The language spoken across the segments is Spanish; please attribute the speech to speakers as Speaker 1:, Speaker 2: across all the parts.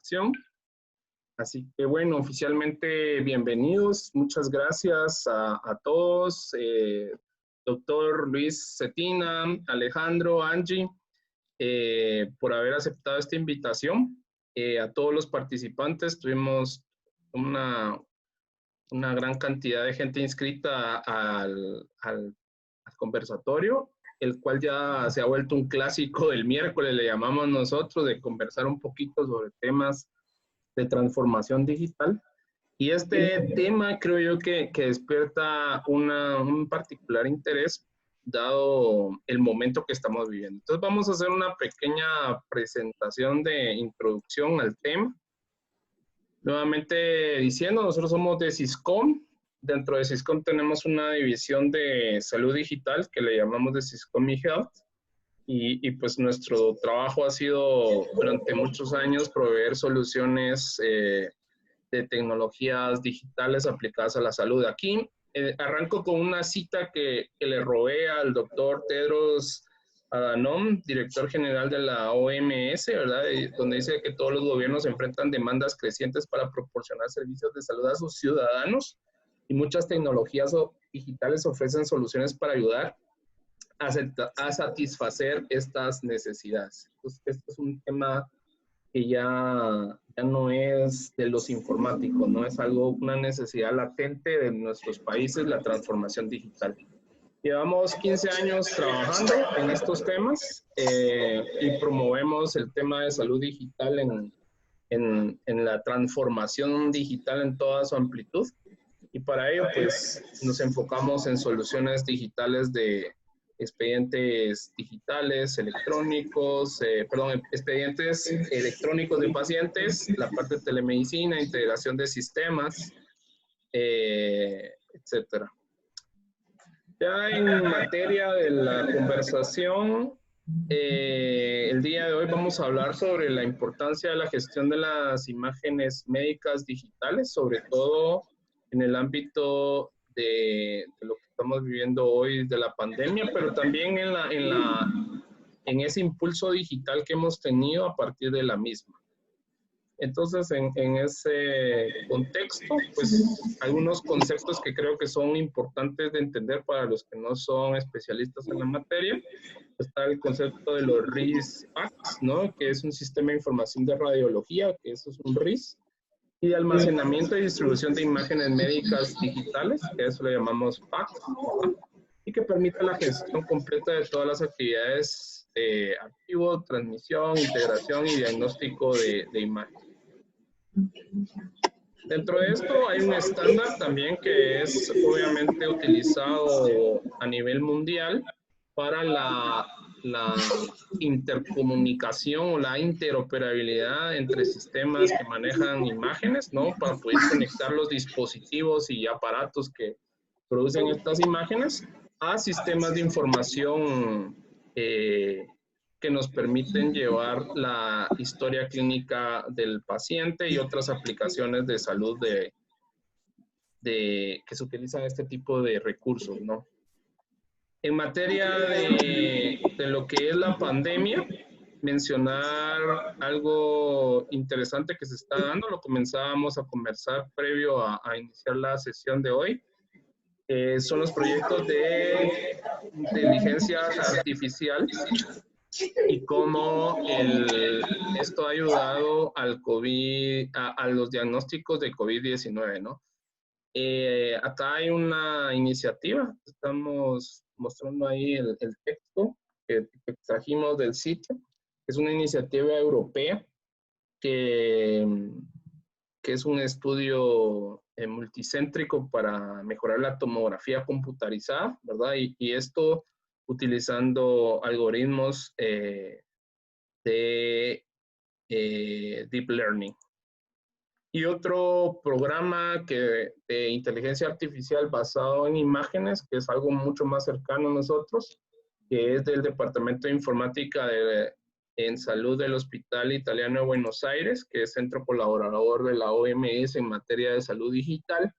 Speaker 1: presentación. Así que bueno, oficialmente bienvenidos. Muchas gracias a todos. Doctor Luis Cetina, Alejandro, Angie, por haber aceptado esta invitación. A todos los participantes, tuvimos una gran cantidad de gente inscrita al conversatorio, el cual ya se ha vuelto un clásico del miércoles, le llamamos nosotros, de conversar un poquito sobre temas de transformación digital. Y este tema creo yo que despierta un particular interés dado el momento que estamos viviendo. Entonces vamos a hacer una pequeña presentación de introducción al tema. Nuevamente diciendo, nosotros somos de Syscom. Dentro de Syscom tenemos una división de salud digital que le llamamos de Syscom eHealth. Y pues nuestro trabajo ha sido durante muchos años proveer soluciones de tecnologías digitales aplicadas a la salud. Aquí arranco con una cita que le robé al doctor Tedros Adhanom, director general de la OMS, ¿verdad? Donde dice que todos los gobiernos enfrentan demandas crecientes para proporcionar servicios de salud a sus ciudadanos y muchas tecnologías digitales ofrecen soluciones para ayudar a satisfacer estas necesidades. Entonces, este es un tema que ya no es de los informáticos, ¿no? Es una necesidad latente de nuestros países, la transformación digital. Llevamos 15 años trabajando en estos temas y promovemos el tema de salud digital en la transformación digital en toda su amplitud. Y para ello, pues, nos enfocamos en soluciones digitales de expedientes digitales, electrónicos, expedientes electrónicos de pacientes, la parte de telemedicina, integración de sistemas, etcétera. Ya en materia de la conversación, el día de hoy vamos a hablar sobre la importancia de la gestión de las imágenes médicas digitales, sobre todo en el ámbito de lo que estamos viviendo hoy de la pandemia, pero también en ese impulso digital que hemos tenido a partir de la misma. Entonces, en ese contexto, pues, algunos conceptos que creo que son importantes de entender para los que no son especialistas en la materia. Está el concepto de los RIS-PACS, ¿no? Que es un sistema de información de radiología, que eso es un RIS, y de almacenamiento y distribución de imágenes médicas digitales, que eso le llamamos PACS, ¿no? Y que permite la gestión completa de todas las actividades de archivo, transmisión, integración y diagnóstico de imágenes. Dentro de esto hay un estándar también que es obviamente utilizado a nivel mundial para la intercomunicación o la interoperabilidad entre sistemas que manejan imágenes, ¿no? Para poder conectar los dispositivos y aparatos que producen estas imágenes a sistemas de información que nos permiten llevar la historia clínica del paciente y otras aplicaciones de salud que se utilizan este tipo de recursos, ¿no? En materia de lo que es la pandemia, mencionar algo interesante que se está dando, lo comenzábamos a conversar previo a iniciar la sesión de hoy, son los proyectos de inteligencia artificial y cómo esto ha ayudado al COVID, a los diagnósticos de COVID-19, ¿no? Acá hay una iniciativa, estamos mostrando ahí el texto que extrajimos del sitio. Es una iniciativa europea que es un estudio multicéntrico para mejorar la tomografía computarizada, ¿verdad? Y esto utilizando algoritmos de deep learning. Y otro programa de inteligencia artificial basado en imágenes, que es algo mucho más cercano a nosotros, que es del Departamento de Informática en Salud del Hospital Italiano de Buenos Aires, que es centro colaborador de la OMS en materia de salud digital,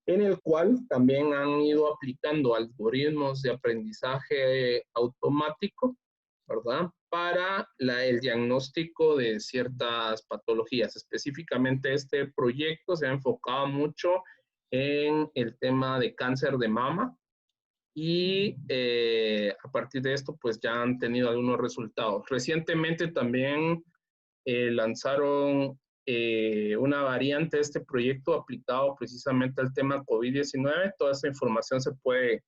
Speaker 1: en el cual también han ido aplicando algoritmos de aprendizaje automático, ¿verdad? para el diagnóstico de ciertas patologías. Específicamente este proyecto se ha enfocado mucho en el tema de cáncer de mama y a partir de esto pues ya han tenido algunos resultados. Recientemente también lanzaron una variante de este proyecto aplicado precisamente al tema COVID-19. Toda esta información se puede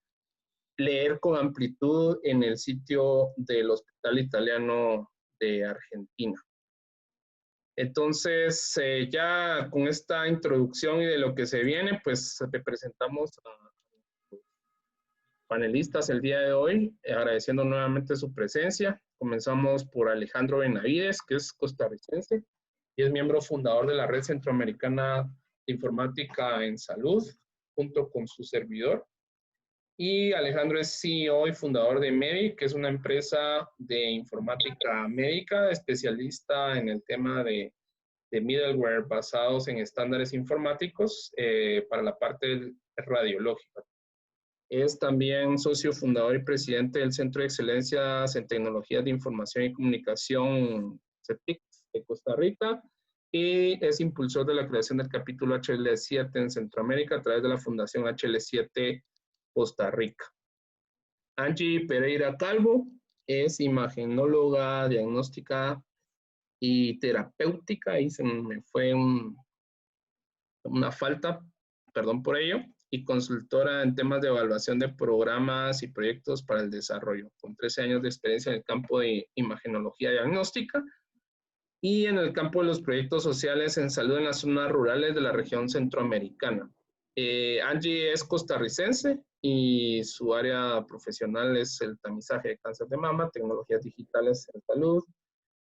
Speaker 1: leer con amplitud en el sitio del Hospital Italiano de Argentina. Entonces, ya con esta introducción y de lo que se viene, pues te presentamos a los panelistas el día de hoy, agradeciendo nuevamente su presencia. Comenzamos por Alejandro Benavides, que es costarricense y es miembro fundador de la Red Centroamericana de Informática en Salud, junto con su servidor. Y Alejandro es CEO y fundador de Medic, que es una empresa de informática médica, especialista en el tema de middleware basados en estándares informáticos para la parte radiológica. Es también socio fundador y presidente del Centro de Excelencias en Tecnologías de Información y Comunicación, CETIC, de Costa Rica, y es impulsor de la creación del capítulo HL7 en Centroamérica a través de la Fundación HL7 Costa Rica. Angie Pereira Calvo es imagenóloga, diagnóstica y terapéutica. Ahí se me fue una falta, perdón por ello, y consultora en temas de evaluación de programas y proyectos para el desarrollo, con 13 años de experiencia en el campo de imagenología diagnóstica y en el campo de los proyectos sociales en salud en las zonas rurales de la región centroamericana. Angie es costarricense y su área profesional es el tamizaje de cáncer de mama, tecnologías digitales en salud,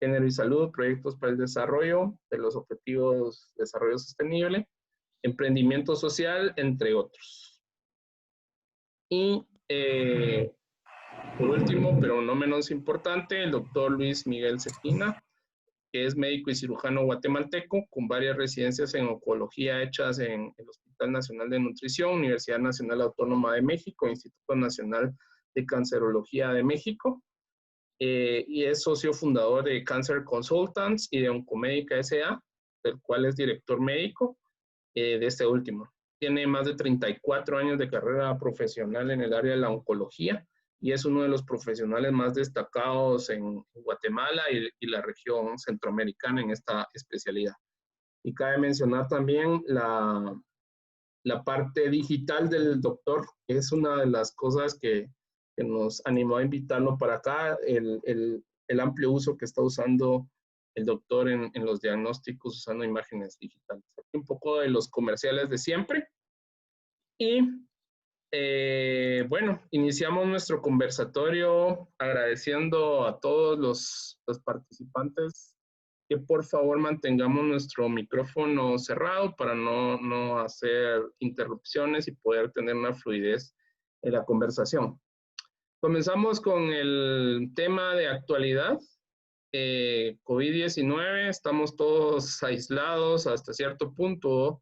Speaker 1: género y salud, proyectos para el desarrollo de los objetivos de desarrollo sostenible, emprendimiento social, entre otros. Y por último, pero no menos importante, el doctor Luis Miguel Cetina, que es médico y cirujano guatemalteco, con varias residencias en oncología hechas en el Hospital Nacional de Nutrición, Universidad Nacional Autónoma de México, Instituto Nacional de Cancerología de México, y es socio fundador de Cancer Consultants y de Oncomédica S.A., del cual es director médico de este último. Tiene más de 34 años de carrera profesional en el área de la oncología y es uno de los profesionales más destacados en Guatemala y la región centroamericana en esta especialidad. Y cabe mencionar también la parte digital del doctor, que es una de las cosas que nos animó a invitarlo para acá, el amplio uso que está usando el doctor en los diagnósticos usando imágenes digitales. Un poco de los comerciales de siempre. Y bueno, iniciamos nuestro conversatorio agradeciendo a todos los participantes que por favor mantengamos nuestro micrófono cerrado para no hacer interrupciones y poder tener una fluidez en la conversación. Comenzamos con el tema de actualidad. COVID-19, estamos todos aislados hasta cierto punto,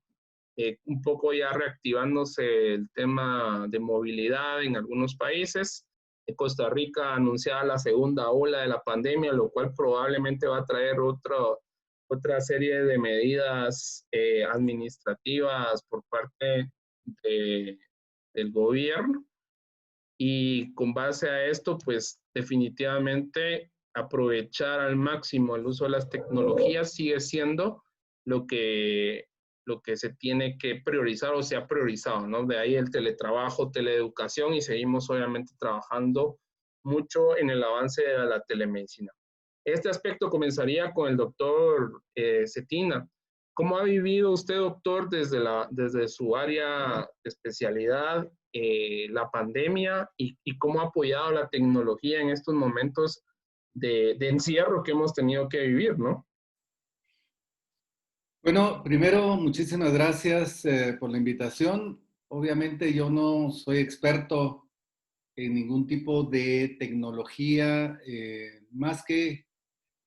Speaker 1: un poco ya reactivándose el tema de movilidad en algunos países. Costa Rica anunciaba la segunda ola de la pandemia, lo cual probablemente va a traer otra serie de medidas administrativas por parte del gobierno. Y con base a esto, pues definitivamente aprovechar al máximo el uso de las tecnologías sigue siendo lo que se tiene que priorizar o se ha priorizado, ¿no? De ahí el teletrabajo, teleeducación y seguimos obviamente trabajando mucho en el avance de la telemedicina. Este aspecto comenzaría con el doctor Cetina. ¿Cómo ha vivido usted, doctor, desde su área de especialidad, la pandemia y cómo ha apoyado la tecnología en estos momentos de encierro que hemos tenido que vivir, ¿no?
Speaker 2: Bueno, primero, muchísimas gracias por la invitación. Obviamente yo no soy experto en ningún tipo de tecnología, más que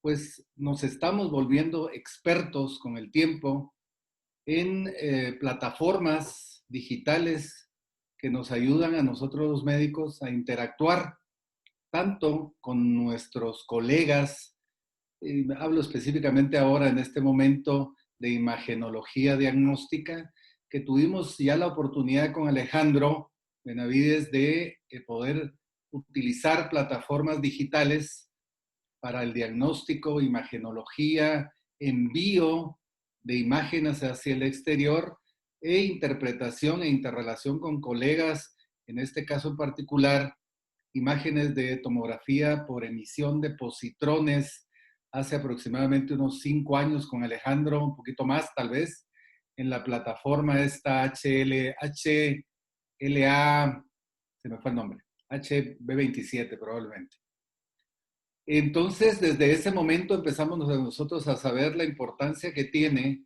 Speaker 2: pues nos estamos volviendo expertos con el tiempo en plataformas digitales que nos ayudan a nosotros los médicos a interactuar tanto con nuestros colegas, hablo específicamente ahora en este momento de imagenología diagnóstica, que tuvimos ya la oportunidad con Alejandro Benavides de poder utilizar plataformas digitales para el diagnóstico, imagenología, envío de imágenes hacia el exterior e interpretación e interrelación con colegas, en este caso en particular, imágenes de tomografía por emisión de positrones hace aproximadamente unos 5 años con Alejandro, un poquito más tal vez, en la plataforma esta HLA, se me fue el nombre, HB27 probablemente. Entonces, desde ese momento empezamos nosotros a saber la importancia que tiene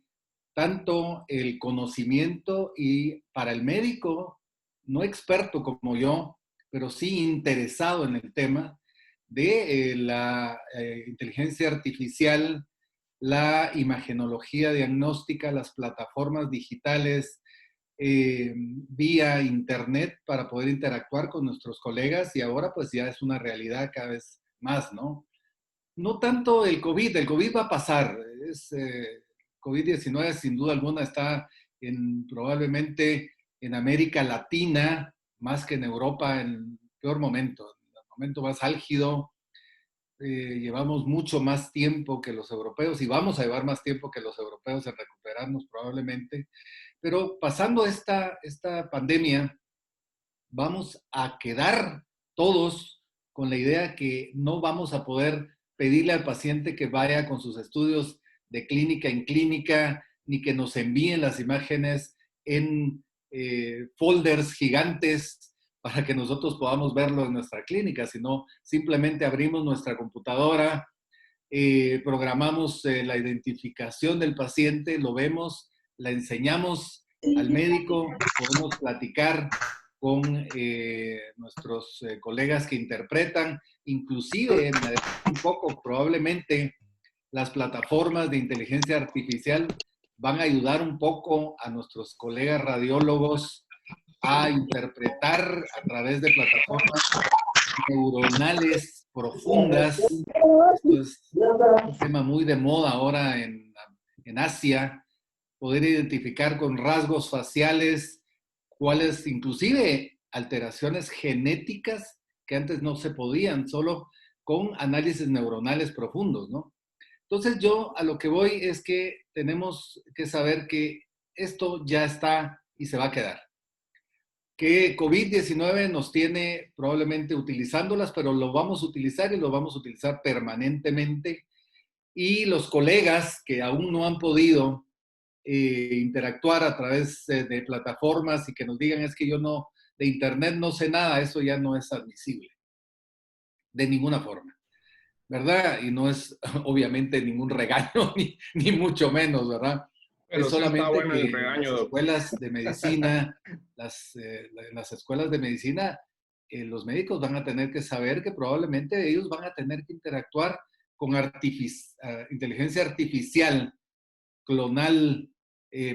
Speaker 2: tanto el conocimiento y para el médico, no experto como yo, pero sí interesado en el tema de la inteligencia artificial, la imagenología diagnóstica, las plataformas digitales, vía internet para poder interactuar con nuestros colegas y ahora pues ya es una realidad cada vez más, ¿no? No tanto el COVID va a pasar, es, COVID-19 sin duda alguna está probablemente en América Latina más que en Europa en peor momento, en el momento más álgido. Llevamos mucho más tiempo que los europeos y vamos a llevar más tiempo que los europeos en recuperarnos probablemente. Pero pasando esta pandemia, vamos a quedar todos con la idea que no vamos a poder pedirle al paciente que vaya con sus estudios de clínica en clínica, ni que nos envíen las imágenes en folders gigantes para que nosotros podamos verlo en nuestra clínica, sino simplemente abrimos nuestra computadora, programamos la identificación del paciente, lo vemos, la enseñamos al médico, podemos platicar con nuestros colegas que interpretan, inclusive un poco probablemente las plataformas de inteligencia artificial van a ayudar un poco a nuestros colegas radiólogos a interpretar a través de plataformas neuronales profundas. Esto es un tema muy de moda ahora en Asia, poder identificar con rasgos faciales cuáles, inclusive alteraciones genéticas que antes no se podían, solo con análisis neuronales profundos, ¿no? Entonces yo a lo que voy es que tenemos que saber que esto ya está y se va a quedar. Que COVID-19 nos tiene probablemente utilizándolas, pero lo vamos a utilizar y lo vamos a utilizar permanentemente. Y los colegas que aún no han podido interactuar a través de plataformas y que nos digan es que yo no, de internet no sé nada, eso ya no es admisible, de ninguna forma, ¿verdad? Y no es obviamente ningún regaño, ni mucho menos, ¿verdad?
Speaker 1: Pero
Speaker 2: Es
Speaker 1: sí está
Speaker 2: solamente
Speaker 1: bueno el
Speaker 2: que en las
Speaker 1: regaño, doctor.
Speaker 2: escuelas de medicina, las escuelas de medicina, los médicos van a tener que saber que probablemente ellos van a tener que interactuar con inteligencia artificial, clonal,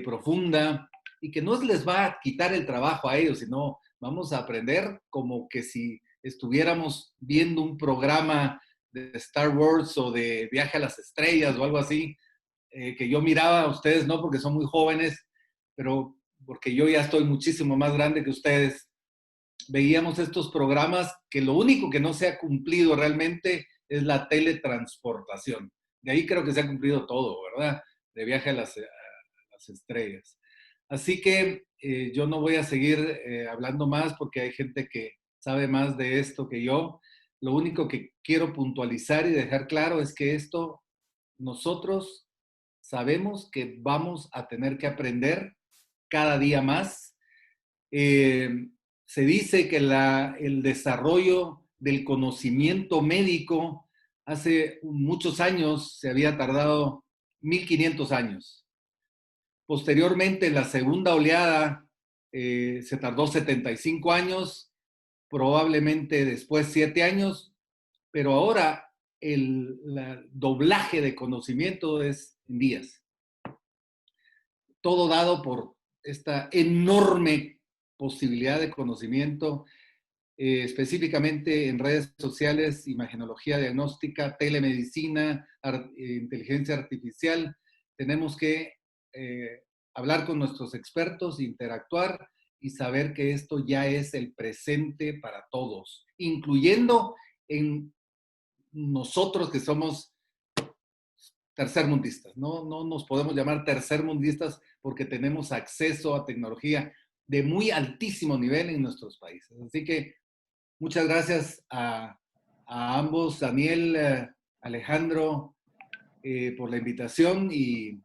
Speaker 2: profunda, y que no les va a quitar el trabajo a ellos, sino vamos a aprender como que si estuviéramos viendo un programa de Star Wars o de Viaje a las Estrellas o algo así, que yo miraba, a ustedes no porque son muy jóvenes, pero porque yo ya estoy muchísimo más grande que ustedes, veíamos estos programas que lo único que no se ha cumplido realmente es la teletransportación. De ahí creo que se ha cumplido todo, ¿verdad? De Viaje a las Estrellas. Así que yo no voy a seguir hablando más porque hay gente que sabe más de esto que yo. Lo único que quiero puntualizar y dejar claro es que esto nosotros sabemos que vamos a tener que aprender cada día más. Se dice que el desarrollo del conocimiento médico hace muchos años se había tardado 1500 años. Posteriormente, en la segunda oleada, se tardó 75 años, probablemente después 7 años, pero ahora el doblaje de conocimiento es en días. Todo dado por esta enorme posibilidad de conocimiento específicamente en redes sociales, imagenología diagnóstica, telemedicina, inteligencia artificial. Tenemos que hablar con nuestros expertos, interactuar y saber que esto ya es el presente para todos, incluyendo en nosotros que somos tercermundistas. No nos podemos llamar tercermundistas porque tenemos acceso a tecnología de muy altísimo nivel en nuestros países. Así que muchas gracias a ambos, Daniel, Alejandro, por la invitación, y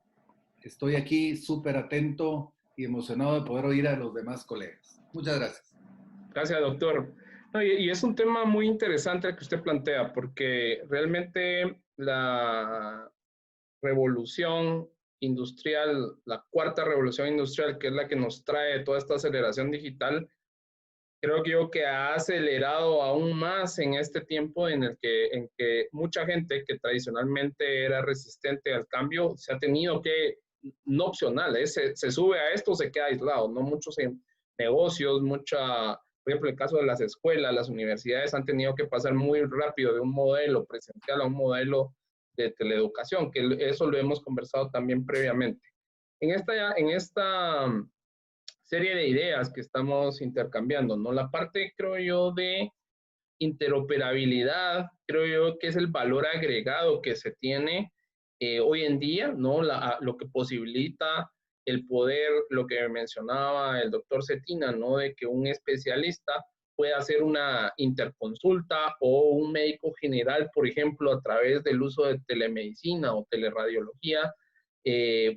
Speaker 2: estoy aquí súper atento y emocionado de poder oír a los demás colegas. Muchas gracias.
Speaker 1: Gracias, doctor. No, y es un tema muy interesante el que usted plantea, porque realmente la revolución industrial, la cuarta revolución industrial, que es la que nos trae toda esta aceleración digital, creo que yo que ha acelerado aún más en este tiempo en que mucha gente que tradicionalmente era resistente al cambio se ha tenido que, no opcional, se sube a esto, se queda aislado, no muchos negocios, por ejemplo, el caso de las escuelas, las universidades han tenido que pasar muy rápido de un modelo presencial a un modelo de teleeducación, que eso lo hemos conversado también previamente. En esta serie de ideas que estamos intercambiando, ¿no? La parte, creo yo, de interoperabilidad, creo yo que es el valor agregado que se tiene hoy en día, ¿no? Lo que posibilita el poder, lo que mencionaba el doctor Cetina, ¿no? De que un especialista pueda hacer una interconsulta o un médico general, por ejemplo, a través del uso de telemedicina o teleradiología,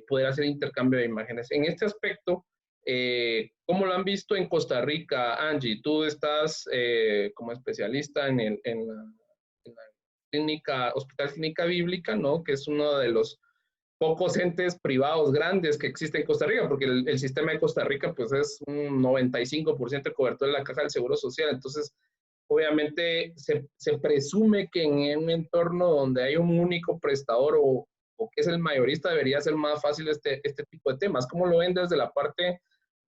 Speaker 1: poder hacer intercambio de imágenes. En este aspecto, ¿cómo lo han visto en Costa Rica, Angie? Tú estás como especialista en la clínica, Hospital Clínica Bíblica, ¿no? Que es uno de los pocos entes privados grandes que existe en Costa Rica, porque el sistema de Costa Rica pues es un 95% de cobertura de la Caja del Seguro Social. Entonces, obviamente se presume que en un entorno donde hay un único prestador o que es el mayorista debería ser más fácil este tipo de temas. ¿Cómo lo ven desde la parte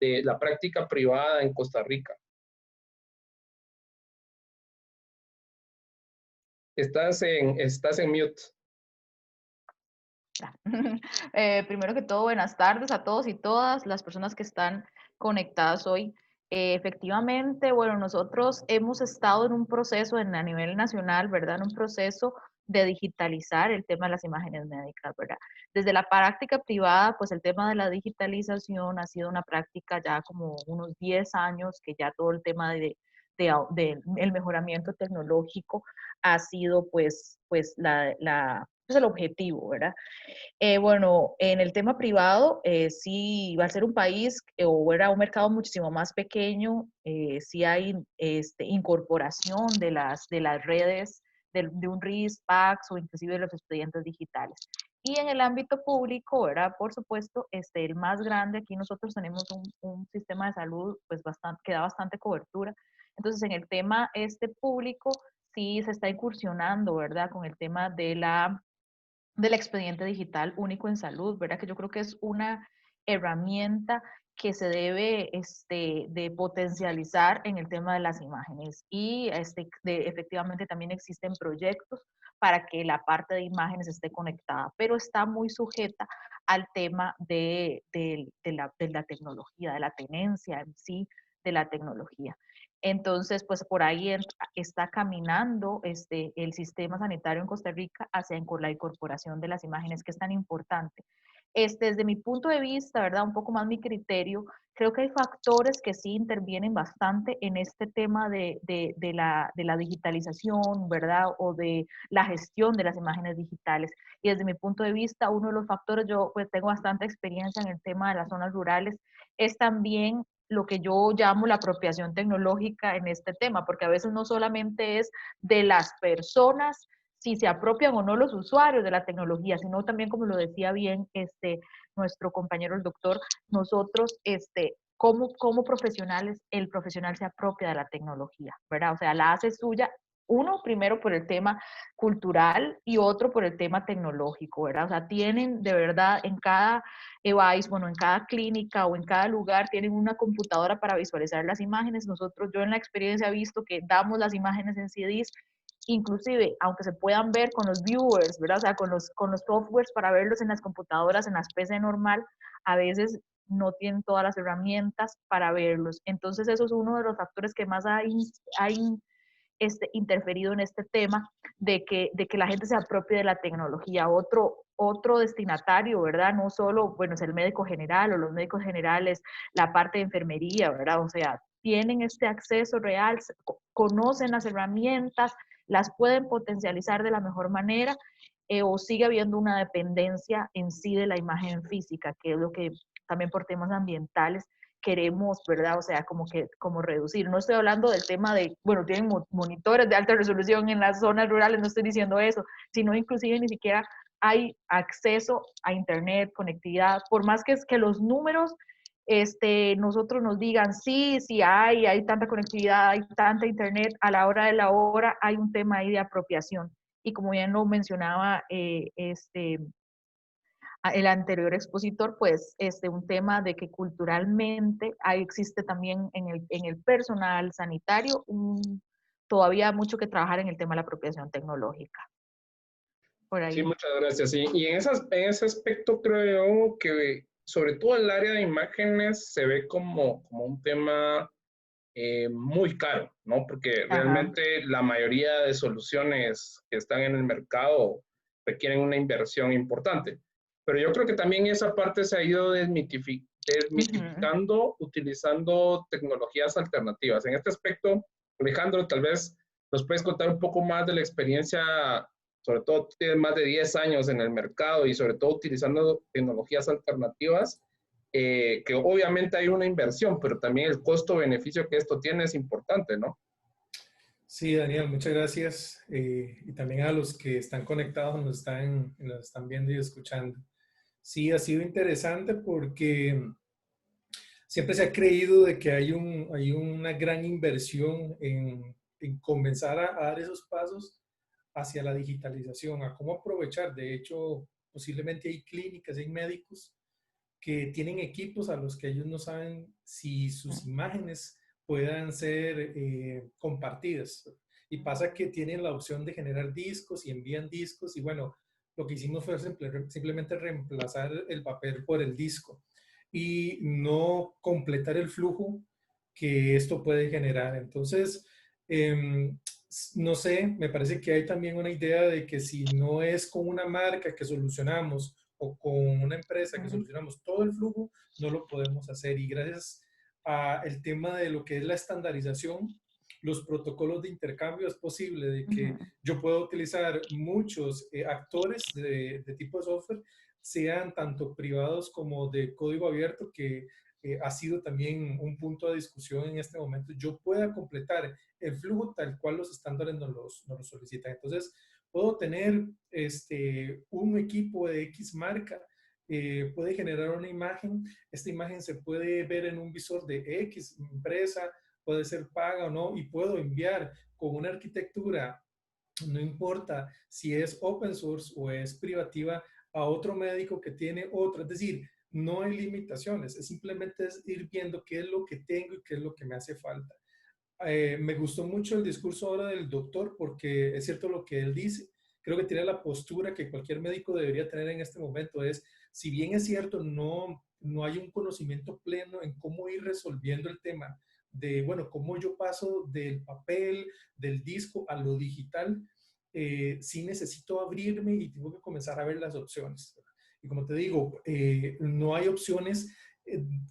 Speaker 1: de la práctica privada en Costa Rica? Estás en mute.
Speaker 3: Primero que todo, buenas tardes a todos y todas las personas que están conectadas hoy. Efectivamente, bueno, nosotros hemos estado en un proceso a nivel nacional, ¿verdad? En un proceso de digitalizar el tema de las imágenes médicas, ¿verdad? Desde la práctica privada, pues el tema de la digitalización ha sido una práctica ya como unos 10 años, que ya todo el tema de el mejoramiento tecnológico ha sido pues el objetivo, ¿verdad? Bueno, en el tema privado, sí va a ser un país o era un mercado muchísimo más pequeño, sí hay incorporación de las redes de un RIS, PACS o inclusive de los expedientes digitales. Y en el ámbito público, ¿verdad? Por supuesto, el más grande, aquí nosotros tenemos un sistema de salud pues que da bastante cobertura. Entonces, en el tema público, sí se está incursionando, ¿verdad? Con el tema del expediente digital único en salud, ¿verdad? Que yo creo que es una herramienta que se debe de potencializar en el tema de las imágenes. Y efectivamente también existen proyectos para que la parte de imágenes esté conectada, pero está muy sujeta al tema de la tecnología, de la tenencia en sí de la tecnología. Entonces, pues por ahí está caminando el sistema sanitario en Costa Rica hacia la incorporación de las imágenes, que es tan importante. Desde mi punto de vista, ¿verdad? Un poco más mi criterio, creo que hay factores que sí intervienen bastante en este tema de la digitalización, ¿verdad? O de la gestión de las imágenes digitales. Y desde mi punto de vista, uno de los factores, yo pues tengo bastante experiencia en el tema de las zonas rurales, es también lo que yo llamo la apropiación tecnológica en este tema, porque a veces no solamente es de las personas si se apropian o no los usuarios de la tecnología, sino también, como lo decía bien nuestro compañero el doctor, nosotros, como profesionales, el profesional se apropia de la tecnología, ¿verdad? O sea, la hace suya Uno, primero por el tema cultural y otro por el tema tecnológico, ¿verdad? O sea, tienen de verdad en cada EVAIS, bueno, en cada clínica o en cada lugar tienen una computadora para visualizar las imágenes. Yo en la experiencia he visto que damos las imágenes en CDs, inclusive, aunque se puedan ver con los viewers, ¿verdad? O sea, con los softwares para verlos en las computadoras, en las PC normal, a veces no tienen todas las herramientas para verlos. Entonces, eso es uno de los factores que más ha interferido en este tema de que la gente se apropie de la tecnología. Otro destinatario, ¿verdad? No solo, bueno, es el médico general o los médicos generales, la parte de enfermería, ¿verdad? O sea, tienen este acceso real, conocen las herramientas, las pueden potencializar de la mejor manera, o sigue habiendo una dependencia en sí de la imagen física, que es lo que también por temas ambientales queremos, ¿verdad? O sea, como reducir. No estoy hablando del tema de, bueno, tienen monitores de alta resolución en las zonas rurales, no estoy diciendo eso, sino inclusive ni siquiera hay acceso a internet, conectividad, por más que los números nosotros nos digan, sí, sí hay tanta conectividad, hay tanta internet, a la hora de la hora hay un tema ahí de apropiación. Y como bien lo mencionaba el anterior expositor, pues un tema de que culturalmente ahí existe también en el personal sanitario todavía mucho que trabajar en el tema de la apropiación tecnológica. Por
Speaker 1: Sí,
Speaker 3: ahí.
Speaker 1: muchas gracias. Sí. Y en ese aspecto creo yo que sobre todo el área de imágenes se ve como un tema muy caro, ¿no? Porque
Speaker 3: Ajá.
Speaker 1: realmente la mayoría de soluciones que están en el mercado requieren una inversión importante. Pero yo creo que también esa parte se ha ido desmitificando utilizando tecnologías alternativas. En este aspecto, Alejandro, tal vez nos puedes contar un poco más de la experiencia, sobre todo tú tienes más de 10 años en el mercado y sobre todo utilizando tecnologías alternativas, que obviamente hay una inversión, pero también el costo-beneficio que esto tiene es importante, ¿no?
Speaker 4: Sí, Daniel, muchas gracias. Y también a los que están conectados, nos están viendo y escuchando. Sí, ha sido interesante porque siempre se ha creído de que hay una gran inversión en comenzar a dar esos pasos hacia la digitalización, a cómo aprovechar. De hecho, posiblemente hay clínicas, hay médicos que tienen equipos a los que ellos no saben si sus imágenes puedan ser compartidas. Y pasa que tienen la opción de generar discos y envían discos y bueno, lo que hicimos fue simplemente reemplazar el papel por el disco y no completar el flujo que esto puede generar. Entonces, eh, no sé, me parece que hay también una idea de que si no es con una marca que solucionamos o con una empresa que solucionamos todo el flujo, no lo podemos hacer. Y gracias al tema de lo que es la estandarización, los protocolos de intercambio, es posible de que yo pueda utilizar muchos actores de tipo de software, sean tanto privados como de código abierto, que ha sido también un punto de discusión en este momento. Yo pueda completar el flujo tal cual los estándares nos los solicitan. Entonces, puedo tener un equipo de X marca, puede generar una imagen, esta imagen se puede ver en un visor de X empresa, puede ser paga o no, y puedo enviar con una arquitectura, no importa si es open source o es privativa, a otro médico que tiene otro. Es decir, no hay limitaciones, es simplemente es ir viendo qué es lo que tengo y qué es lo que me hace falta. Me gustó mucho el discurso ahora del doctor porque es cierto lo que él dice. Creo que tiene la postura que cualquier médico debería tener en este momento. Es, si bien es cierto, no hay un conocimiento pleno en cómo ir resolviendo el tema de, bueno, cómo yo paso del papel, del disco a lo digital, sí necesito abrirme y tengo que comenzar a ver las opciones. Y como te digo, no hay opciones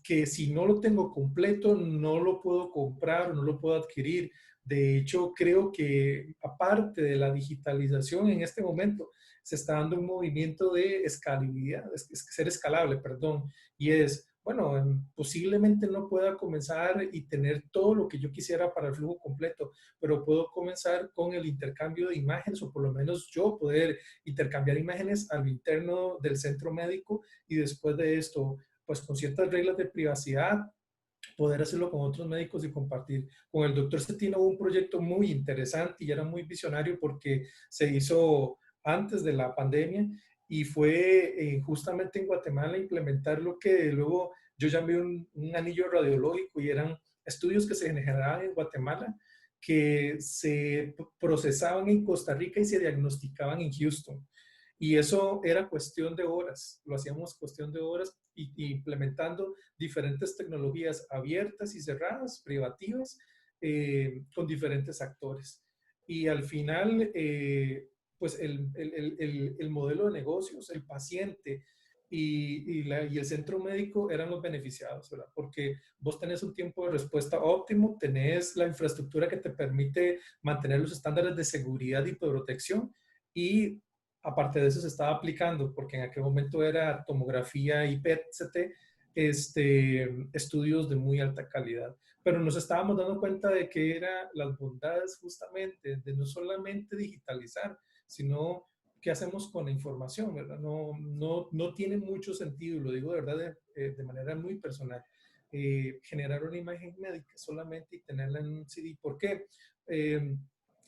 Speaker 4: que si no lo tengo completo, no lo puedo comprar o no lo puedo adquirir. De hecho, creo que aparte de la digitalización en este momento, se está dando un movimiento de escalabilidad, ser escalable, perdón, y es, bueno, posiblemente no pueda comenzar y tener todo lo que yo quisiera para el flujo completo, pero puedo comenzar con el intercambio de imágenes o por lo menos yo poder intercambiar imágenes a lo interno del centro médico y después de esto, pues con ciertas reglas de privacidad, poder hacerlo con otros médicos y compartir. Con el doctor Cetina hubo un proyecto muy interesante y era muy visionario porque se hizo antes de la pandemia y fue justamente en Guatemala implementar lo que luego yo llamé un anillo radiológico, y eran estudios que se generaban en Guatemala que se procesaban en Costa Rica y se diagnosticaban en Houston. Y eso era cuestión de horas, lo hacíamos cuestión de horas y implementando diferentes tecnologías abiertas y cerradas, privativas, con diferentes actores. Y al final, pues el modelo de negocios, el paciente y el centro médico eran los beneficiados, ¿verdad? Porque vos tenés un tiempo de respuesta óptimo, tenés la infraestructura que te permite mantener los estándares de seguridad y protección, y aparte de eso se estaba aplicando, porque en aquel momento era tomografía y PET-CT, estudios de muy alta calidad. Pero nos estábamos dando cuenta de que eran las bondades justamente de no solamente digitalizar, sino qué hacemos con la información, ¿verdad? No tiene mucho sentido, y lo digo de verdad de manera muy personal, generar una imagen médica solamente y tenerla en un CD. ¿Por qué?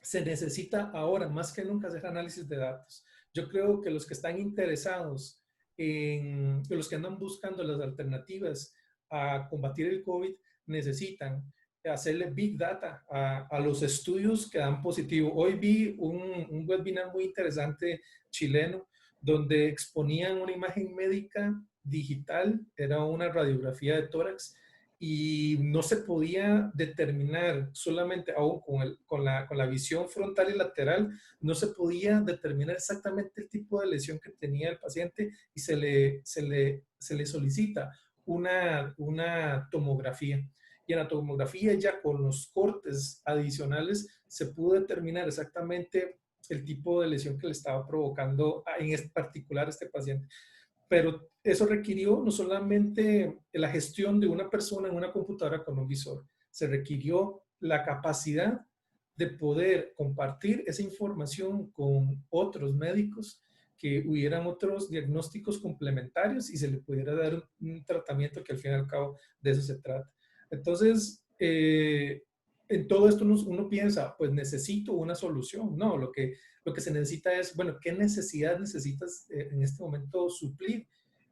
Speaker 4: Se necesita ahora más que nunca hacer análisis de datos. Yo creo que los que están interesados los que andan buscando las alternativas a combatir el COVID necesitan hacerle big data a los estudios que dan positivo. Hoy vi un webinar muy interesante chileno donde exponían una imagen médica digital, era una radiografía de tórax, y no se podía determinar solamente, aún con la visión frontal y lateral, no se podía determinar exactamente el tipo de lesión que tenía el paciente, y se le solicita una tomografía. Y en la tomografía, ya con los cortes adicionales, se pudo determinar exactamente el tipo de lesión que le estaba provocando en particular a este paciente. Pero eso requirió no solamente la gestión de una persona en una computadora con un visor, se requirió la capacidad de poder compartir esa información con otros médicos, que hubieran otros diagnósticos complementarios y se le pudiera dar un tratamiento, que al fin y al cabo de eso se trata. Entonces, en todo esto uno piensa, pues necesito una solución. No, lo que se necesita es, bueno, ¿qué necesidad necesitas en este momento suplir?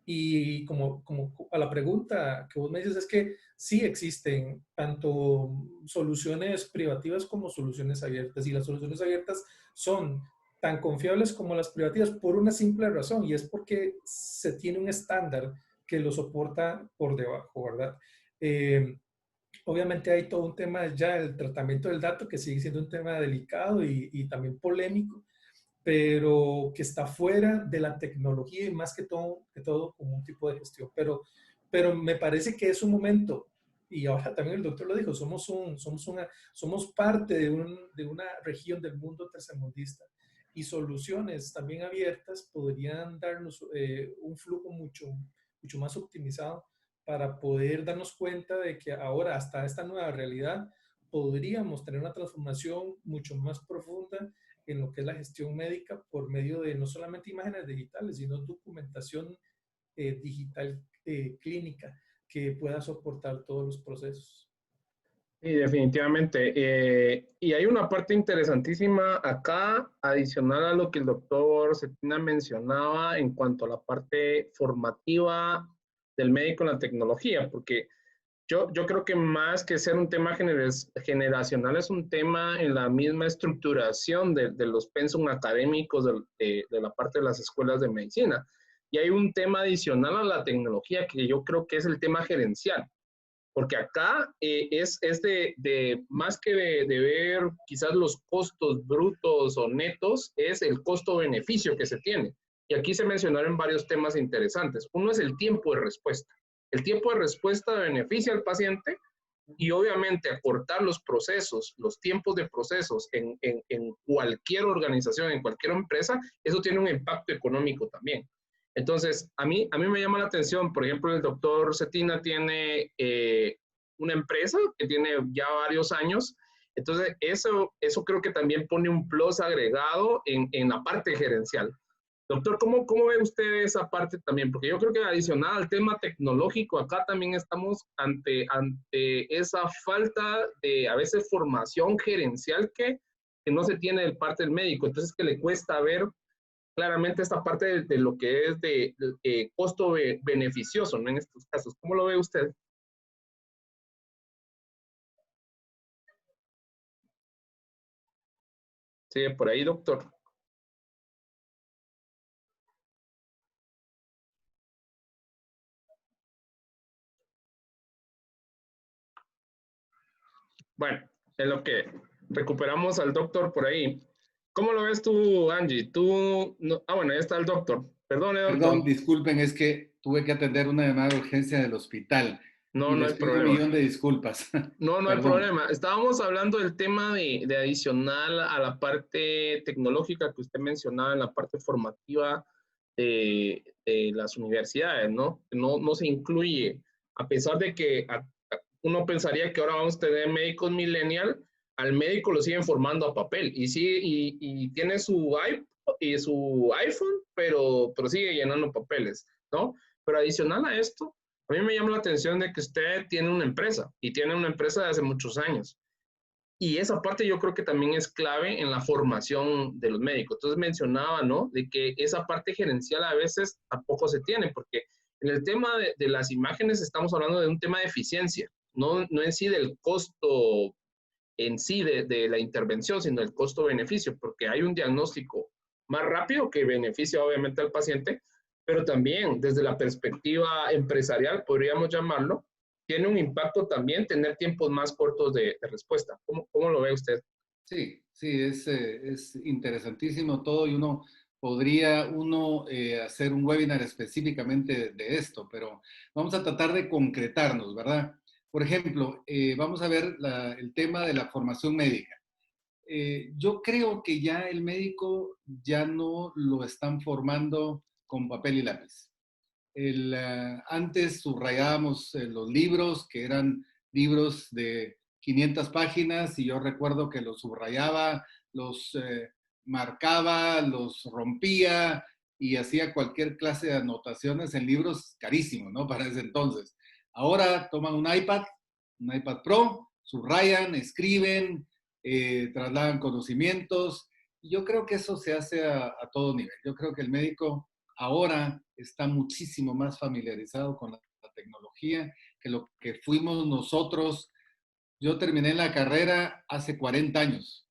Speaker 4: Y como a la pregunta que vos me dices, es que sí existen tanto soluciones privativas como soluciones abiertas, y las soluciones abiertas son tan confiables como las privativas por una simple razón, y es porque se tiene un estándar que lo soporta por debajo, ¿verdad? Obviamente hay todo un tema ya del tratamiento del dato, que sigue siendo un tema delicado y también polémico, pero que está fuera de la tecnología y más que todo como un tipo de gestión. Pero me parece que es un momento, y ahora también el doctor lo dijo, somos parte de una región del mundo tercermundista, y soluciones también abiertas podrían darnos un flujo mucho más optimizado para poder darnos cuenta de que ahora, hasta esta nueva realidad, podríamos tener una transformación mucho más profunda en lo que es la gestión médica, por medio de no solamente imágenes digitales, sino documentación digital clínica que pueda soportar todos los procesos.
Speaker 1: Sí, definitivamente. Y hay una parte interesantísima acá, adicional a lo que el doctor Cetina mencionaba en cuanto a la parte formativa del médico en la tecnología, porque yo creo que más que ser un tema generacional, es un tema en la misma estructuración de los pensum académicos de la parte de las escuelas de medicina. Y hay un tema adicional a la tecnología que yo creo que es el tema gerencial. Porque acá es de más que de ver quizás los costos brutos o netos, es el costo-beneficio que se tiene. Y aquí se mencionaron varios temas interesantes. Uno es el tiempo de respuesta. El tiempo de respuesta beneficia al paciente, y obviamente acortar los procesos, los tiempos de procesos en cualquier organización, en cualquier empresa, eso tiene un impacto económico también. Entonces, a mí me llama la atención, por ejemplo, el doctor Cetina tiene una empresa que tiene ya varios años. Entonces, eso creo que también pone un plus agregado en la parte gerencial. Doctor, ¿cómo ve usted esa parte también? Porque yo creo que adicional al tema tecnológico, acá también estamos ante esa falta de a veces formación gerencial que no se tiene de parte del médico. Entonces, que le cuesta ver claramente esta parte de lo que es de costo beneficioso, ¿no? En estos casos. ¿Cómo lo ve usted? Sí, por ahí, doctor. Bueno, en lo que recuperamos al doctor por ahí. ¿Cómo lo ves tú, Angie? Tú, no, bueno, ahí está el doctor. Perdone, doctor.
Speaker 2: Perdón, disculpen, es que tuve que atender una llamada de urgencia del hospital
Speaker 1: No,
Speaker 2: y
Speaker 1: no
Speaker 2: les
Speaker 1: hay
Speaker 2: pido un
Speaker 1: problema.
Speaker 2: millón de disculpas.
Speaker 1: No, no hay
Speaker 2: Perdón.
Speaker 1: problema. Estábamos hablando del tema de adicional a la parte tecnológica que usted mencionaba en la parte formativa de las universidades, ¿no? No se incluye, a pesar de que uno pensaría que ahora vamos a tener médicos millennial, al médico lo siguen formando a papel y sí, y tiene su iPod y su iPhone, pero sigue llenando papeles, ¿no? Pero adicional a esto, a mí me llama la atención de que usted tiene una empresa y tiene una empresa de hace muchos años. Y esa parte yo creo que también es clave en la formación de los médicos. Entonces mencionaba, ¿no? De que esa parte gerencial a veces tampoco se tiene, porque en el tema de las imágenes estamos hablando de un tema de eficiencia, no en sí del costo en sí de la intervención, sino el costo-beneficio, porque hay un diagnóstico más rápido que beneficia obviamente al paciente, pero también desde la perspectiva empresarial, podríamos llamarlo, tiene un impacto también tener tiempos más cortos de respuesta. ¿Cómo lo ve usted?
Speaker 2: Sí, sí, es interesantísimo todo y podría hacer un webinar específicamente de esto, pero vamos a tratar de concretarnos, ¿verdad? Por ejemplo, vamos a ver el tema de la formación médica. Yo creo que ya el médico ya no lo están formando con papel y lápiz. Antes subrayábamos los libros, que eran libros de 500 páginas, y yo recuerdo que los subrayaba, los marcaba, los rompía y hacía cualquier clase de anotaciones en libros carísimos, ¿no? Para ese entonces. Ahora toman un iPad Pro, subrayan, escriben, trasladan conocimientos. Y yo creo que eso se hace a todo nivel. Yo creo que el médico ahora está muchísimo más familiarizado con la tecnología que lo que fuimos nosotros. Yo terminé la carrera hace 40 años.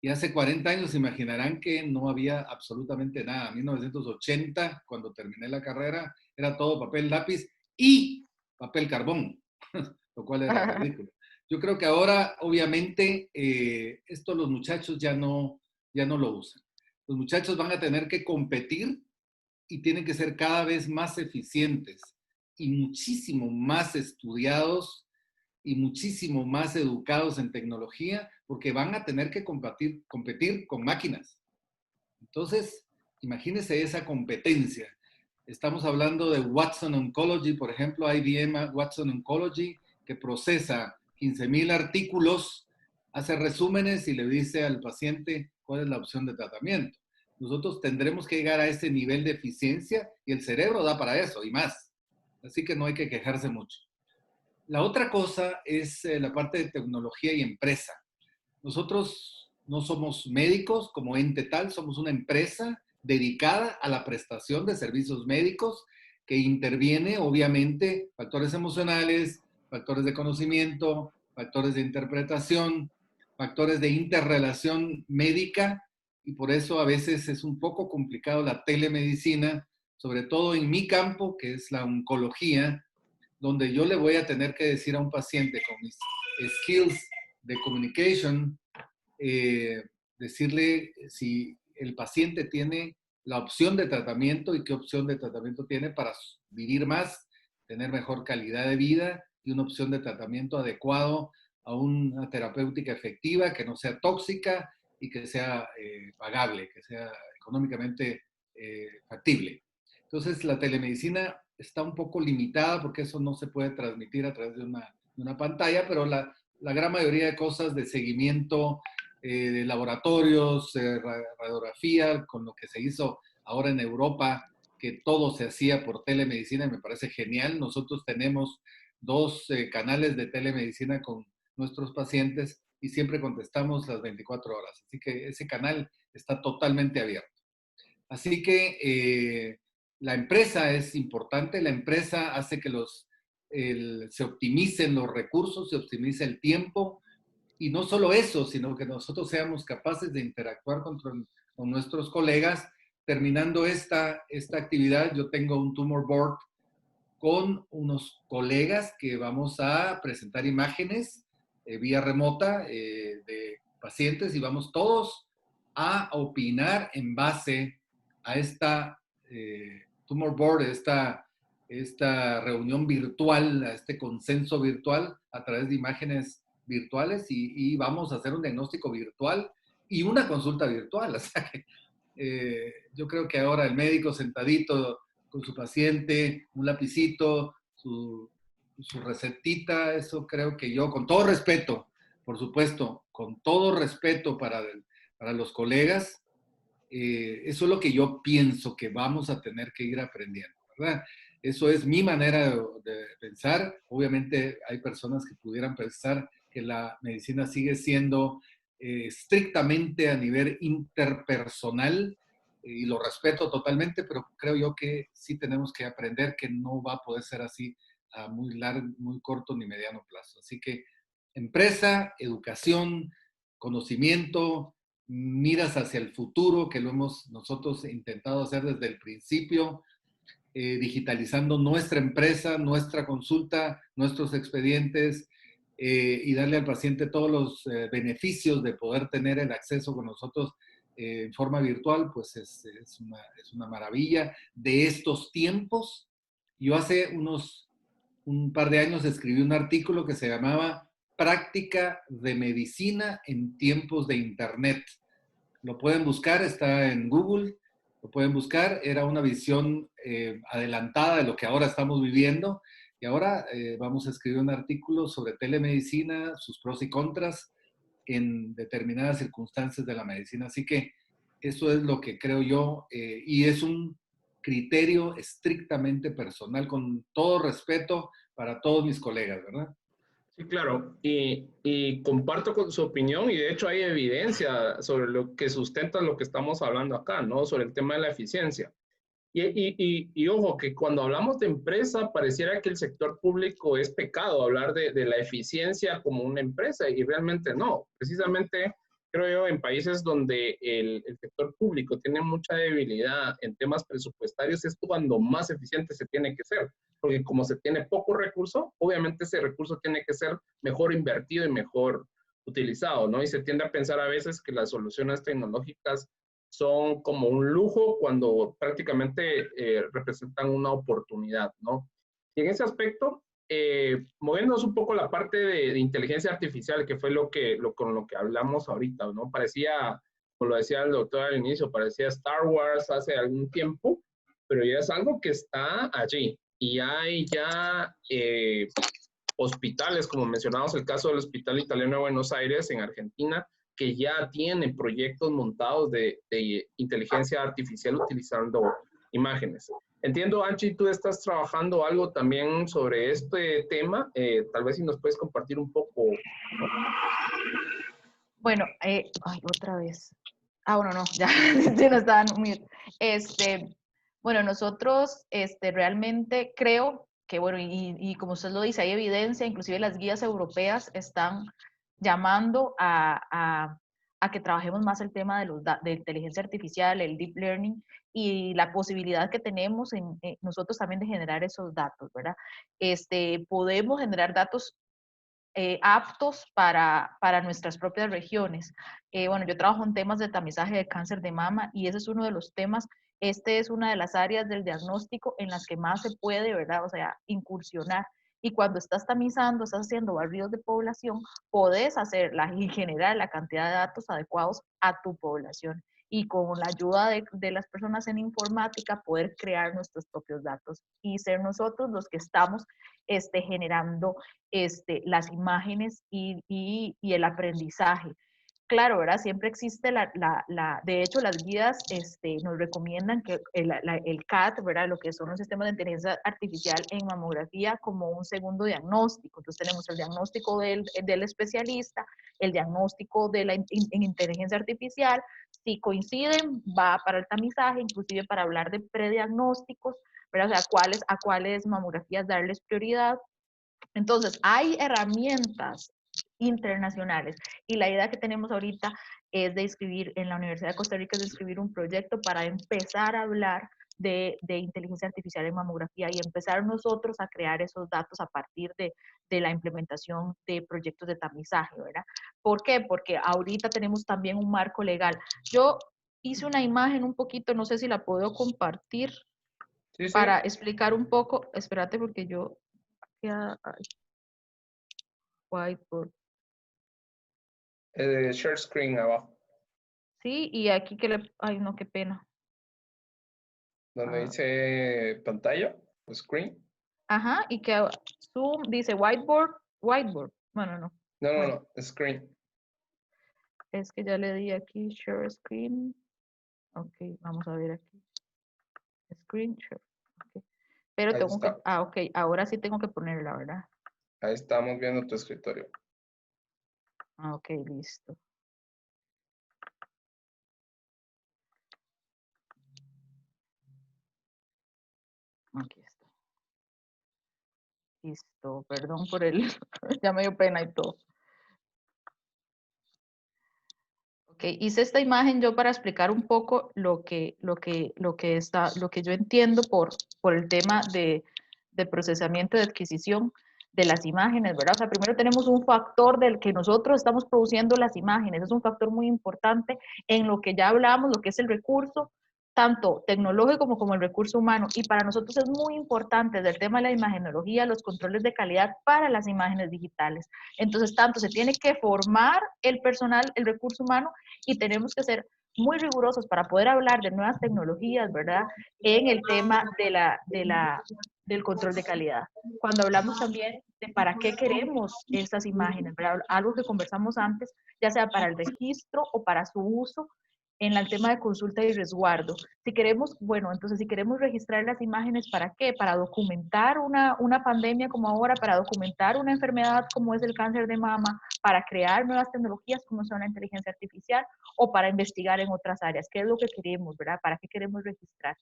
Speaker 2: Y hace 40 años se imaginarán que no había absolutamente nada. En 1980, cuando terminé la carrera, era todo papel, lápiz y papel carbón, lo cual era ridículo. Yo creo que ahora, obviamente, esto los muchachos ya no lo usan. Los muchachos van a tener que competir y tienen que ser cada vez más eficientes y muchísimo más estudiados y muchísimo más educados en tecnología porque van a tener que competir con máquinas. Entonces, imagínense esa competencia. Estamos hablando de Watson Oncology, por ejemplo, IBM Watson Oncology, que procesa 15,000 artículos, hace resúmenes y le dice al paciente cuál es la opción de tratamiento. Nosotros tendremos que llegar a ese nivel de eficiencia y el cerebro da para eso y más. Así que no hay que quejarse mucho. La otra cosa es la parte de tecnología y empresa. Nosotros no somos médicos como ente tal, somos una empresa dedicada a la prestación de servicios médicos que interviene, obviamente, factores emocionales, factores de conocimiento, factores de interpretación, factores de interrelación médica, y por eso a veces es un poco complicado la telemedicina, sobre todo en mi campo, que es la oncología, donde yo le voy a tener que decir a un paciente con mis skills de communication, decirle si el paciente tiene la opción de tratamiento y qué opción de tratamiento tiene para vivir más, tener mejor calidad de vida y una opción de tratamiento adecuado a una terapéutica efectiva que no sea tóxica y que sea pagable, que sea económicamente factible. Entonces, la telemedicina está un poco limitada porque eso no se puede transmitir a través de una pantalla, pero la gran mayoría de cosas de seguimiento de laboratorios, radiografía, con lo que se hizo ahora en Europa, que todo se hacía por telemedicina, y me parece genial. Nosotros tenemos 2 canales de telemedicina con nuestros pacientes y siempre contestamos las 24 horas. Así que ese canal está totalmente abierto. Así que la empresa es importante, la empresa hace que se optimicen los recursos, se optimice el tiempo, y no solo eso, sino que nosotros seamos capaces de interactuar con nuestros colegas. Terminando esta actividad, yo tengo un tumor board con unos colegas que vamos a presentar imágenes vía remota de pacientes, y vamos todos a opinar en base a esta tumor board, esta reunión virtual, a este consenso virtual a través de imágenes virtuales, y vamos a hacer un diagnóstico virtual y una consulta virtual. O sea que yo creo que ahora el médico sentadito con su paciente, un lapicito, su recetita, eso creo que yo, con todo respeto, por supuesto, con todo respeto para los colegas, eso es lo que yo pienso que vamos a tener que ir aprendiendo, ¿verdad? Eso es mi manera de pensar. Obviamente hay personas que pudieran pensar que la medicina sigue siendo estrictamente a nivel interpersonal, y lo respeto totalmente, pero creo yo que sí tenemos que aprender que no va a poder ser así a muy largo, muy corto ni mediano plazo. Así que empresa, educación, conocimiento, miras hacia el futuro, que lo hemos nosotros intentado hacer desde el principio, digitalizando nuestra empresa, nuestra consulta, nuestros expedientes, y darle al paciente todos los beneficios de poder tener el acceso con nosotros en forma virtual, pues es una maravilla de estos tiempos. Yo hace un par de años escribí un artículo que se llamaba Práctica de Medicina en tiempos de Internet. Lo pueden buscar, está en Google, lo pueden buscar. Era una visión adelantada de lo que ahora estamos viviendo, y ahora vamos a escribir un artículo sobre telemedicina, sus pros y contras en determinadas circunstancias de la medicina. Así que eso es lo que creo yo, y es un criterio estrictamente personal, con todo respeto para todos mis colegas, ¿verdad?
Speaker 1: Sí, claro, y comparto con su opinión, y de hecho hay evidencia sobre lo que sustenta lo que estamos hablando acá, ¿no? Sobre el tema de la eficiencia. Y ojo, que cuando hablamos de empresa, pareciera que el sector público es pecado hablar de la eficiencia como una empresa, y realmente no. Precisamente, creo yo, en países donde el sector público tiene mucha debilidad en temas presupuestarios, es cuando más eficiente se tiene que ser, porque como se tiene poco recurso, obviamente ese recurso tiene que ser mejor invertido y mejor utilizado, ¿no? Y se tiende a pensar a veces que las soluciones tecnológicas son como un lujo cuando prácticamente representan una oportunidad, ¿no? Y en ese aspecto, moviéndonos un poco la parte de inteligencia artificial, que fue con lo que hablamos ahorita, ¿no? Parecía, como lo decía el doctor al inicio, parecía Star Wars hace algún tiempo, pero ya es algo que está allí. Y hay ya hospitales, como mencionamos el caso del Hospital Italiano de Buenos Aires en Argentina, que ya tienen proyectos montados de inteligencia artificial utilizando imágenes. Entiendo, Anchi, tú estás trabajando algo también sobre este tema. Tal vez si nos puedes compartir un poco.
Speaker 3: Bueno, ay, otra vez. Ah, bueno, no, ya, ya no estaban muy. Bueno, nosotros realmente creo que, bueno, y como usted lo dice, hay evidencia, inclusive las guías europeas están llamando a que trabajemos más el tema de inteligencia artificial, el deep learning, y la posibilidad que tenemos nosotros también de generar esos datos, ¿verdad? Podemos generar datos aptos para nuestras propias regiones. Bueno, yo trabajo en temas de tamizaje de cáncer de mama, y ese es uno de los temas. Es una de las áreas del diagnóstico en las que más se puede, ¿verdad? O sea, incursionar. Y cuando estás tamizando, estás haciendo barridos de población, podés hacerla y generar la cantidad de datos adecuados a tu población. Y con la ayuda de las personas en informática, poder crear nuestros propios datos y ser nosotros los que estamos generando las imágenes y el aprendizaje. claro, ¿verdad? Siempre existe de hecho, las guías nos recomiendan que el CAT, ¿verdad? Lo que son los sistemas de inteligencia artificial en mamografía como un segundo diagnóstico. Entonces tenemos el diagnóstico del especialista, el diagnóstico de en inteligencia artificial. Si coinciden, va para el tamizaje, inclusive para hablar de prediagnósticos, ¿verdad? O sea, a cuáles mamografías darles prioridad. Entonces, hay herramientas internacionales y la idea que tenemos ahorita es de inscribir en la Universidad de Costa Rica, es de inscribir un proyecto para empezar a hablar de inteligencia artificial en mamografía y empezar nosotros a crear esos datos a partir de la implementación de proyectos de tamizaje, ¿verdad? ¿Por qué? Porque ahorita tenemos también un marco legal. Yo hice una imagen un poquito, no sé si la puedo compartir
Speaker 1: Sí, sí.
Speaker 3: para explicar un poco, espérate porque yo whiteboard.
Speaker 1: Share screen abajo,
Speaker 3: Sí, y aquí que le... Ay, no, qué pena.
Speaker 1: donde dice pantalla, screen.
Speaker 3: Ajá, y que Zoom dice whiteboard, whiteboard. Bueno, no.
Speaker 1: No, no,
Speaker 3: Bueno,
Speaker 1: no, screen.
Speaker 3: es que ya le di aquí share screen. Ok, vamos a ver aquí. Screen share. Okay. Pero
Speaker 1: Ahí
Speaker 3: tengo que...
Speaker 1: está.
Speaker 3: Ah, ok, ahora sí tengo que ponerla, ¿verdad?
Speaker 1: Ahí estamos viendo tu escritorio.
Speaker 3: Ah, ok, listo. Aquí está. Listo, perdón por el... ya me dio pena y todo. Ok, hice esta imagen yo para explicar un poco lo que yo entiendo por el tema de procesamiento de adquisición de las imágenes, ¿verdad? O sea, primero tenemos un factor del que nosotros estamos produciendo las imágenes, es un factor muy importante en lo que ya hablamos, lo que es el recurso, tanto tecnológico como el recurso humano. Y para nosotros es muy importante del tema de la imagenología, los controles de calidad para las imágenes digitales. Entonces, tanto se tiene que formar el personal, el recurso humano, y tenemos que ser muy rigurosos para poder hablar de nuevas tecnologías, ¿verdad? En el tema del control de calidad. Cuando hablamos también de para qué queremos estas imágenes, ¿verdad? Algo que conversamos antes, ya sea para el registro o para su uso en el tema de consulta y resguardo. Si queremos, bueno, entonces si queremos registrar las imágenes, ¿para qué? Para documentar una pandemia como ahora, para documentar una enfermedad como es el cáncer de mama, para crear nuevas tecnologías como son la inteligencia artificial o para investigar en otras áreas. ¿Qué es lo que queremos, verdad? ¿Para qué queremos registrar?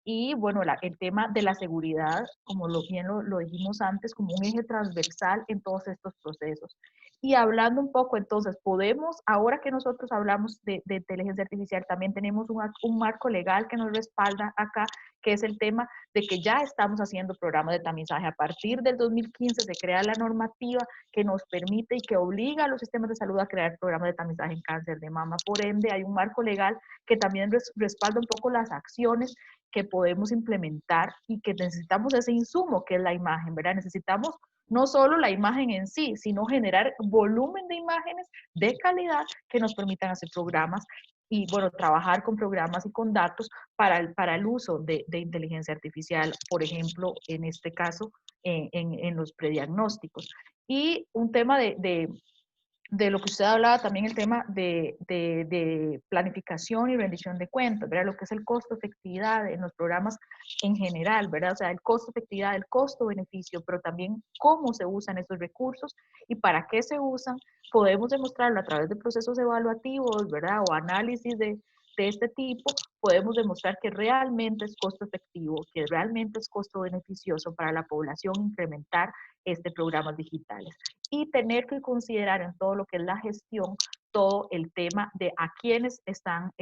Speaker 3: Y bueno, el tema de la seguridad, como bien lo dijimos antes, como un eje transversal en todos estos procesos. Y hablando un poco, entonces, ahora que nosotros hablamos de inteligencia artificial, también tenemos un marco legal que nos respalda acá, que es el tema de que ya estamos haciendo programas de tamizaje. A partir del 2015 se crea la normativa que nos permite y que obliga a los sistemas de salud a crear programas de tamizaje en cáncer de mama. Por ende, hay un marco legal que también respalda un poco las acciones que podemos implementar y que necesitamos ese insumo que es la imagen, ¿verdad? Necesitamos no solo la imagen en sí, sino generar volumen de imágenes de calidad que nos permitan hacer programas y, bueno, trabajar con programas y con datos para el uso de inteligencia artificial, por ejemplo, en este caso, en los prediagnósticos. Y un tema de lo que usted hablaba también, el tema de planificación y rendición de cuentas, ¿verdad? Lo que es el costo-efectividad en los programas en general, ¿verdad? O sea, el costo-efectividad, el costo-beneficio, pero también cómo se usan esos recursos y para qué se usan. Podemos demostrarlo a través de procesos evaluativos, ¿verdad? O análisis de este tipo, podemos demostrar que realmente es costo efectivo, que realmente es costo beneficioso para la población incrementar programas digitales. Y tener que considerar en todo lo que es la gestión, todo el tema de a quiénes están,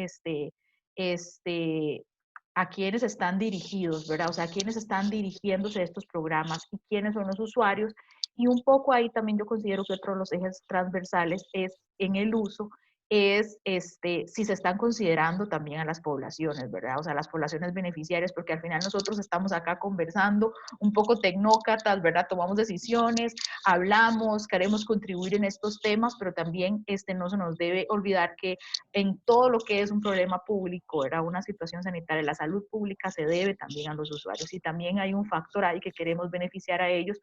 Speaker 3: a quiénes están dirigidos, ¿verdad? O sea, a quiénes están dirigiéndose estos programas y quiénes son los usuarios. Y un poco ahí también yo considero que otro de los ejes transversales es en el uso, es si se están considerando también a las poblaciones, ¿verdad? O sea, las poblaciones beneficiarias, porque al final nosotros estamos acá conversando un poco tecnócratas, ¿verdad? Tomamos decisiones, hablamos, queremos contribuir en estos temas, pero también no se nos debe olvidar que en todo lo que es un problema público, ¿verdad? Una situación sanitaria, la salud pública se debe también a los usuarios y también hay un factor ahí que queremos beneficiar a ellos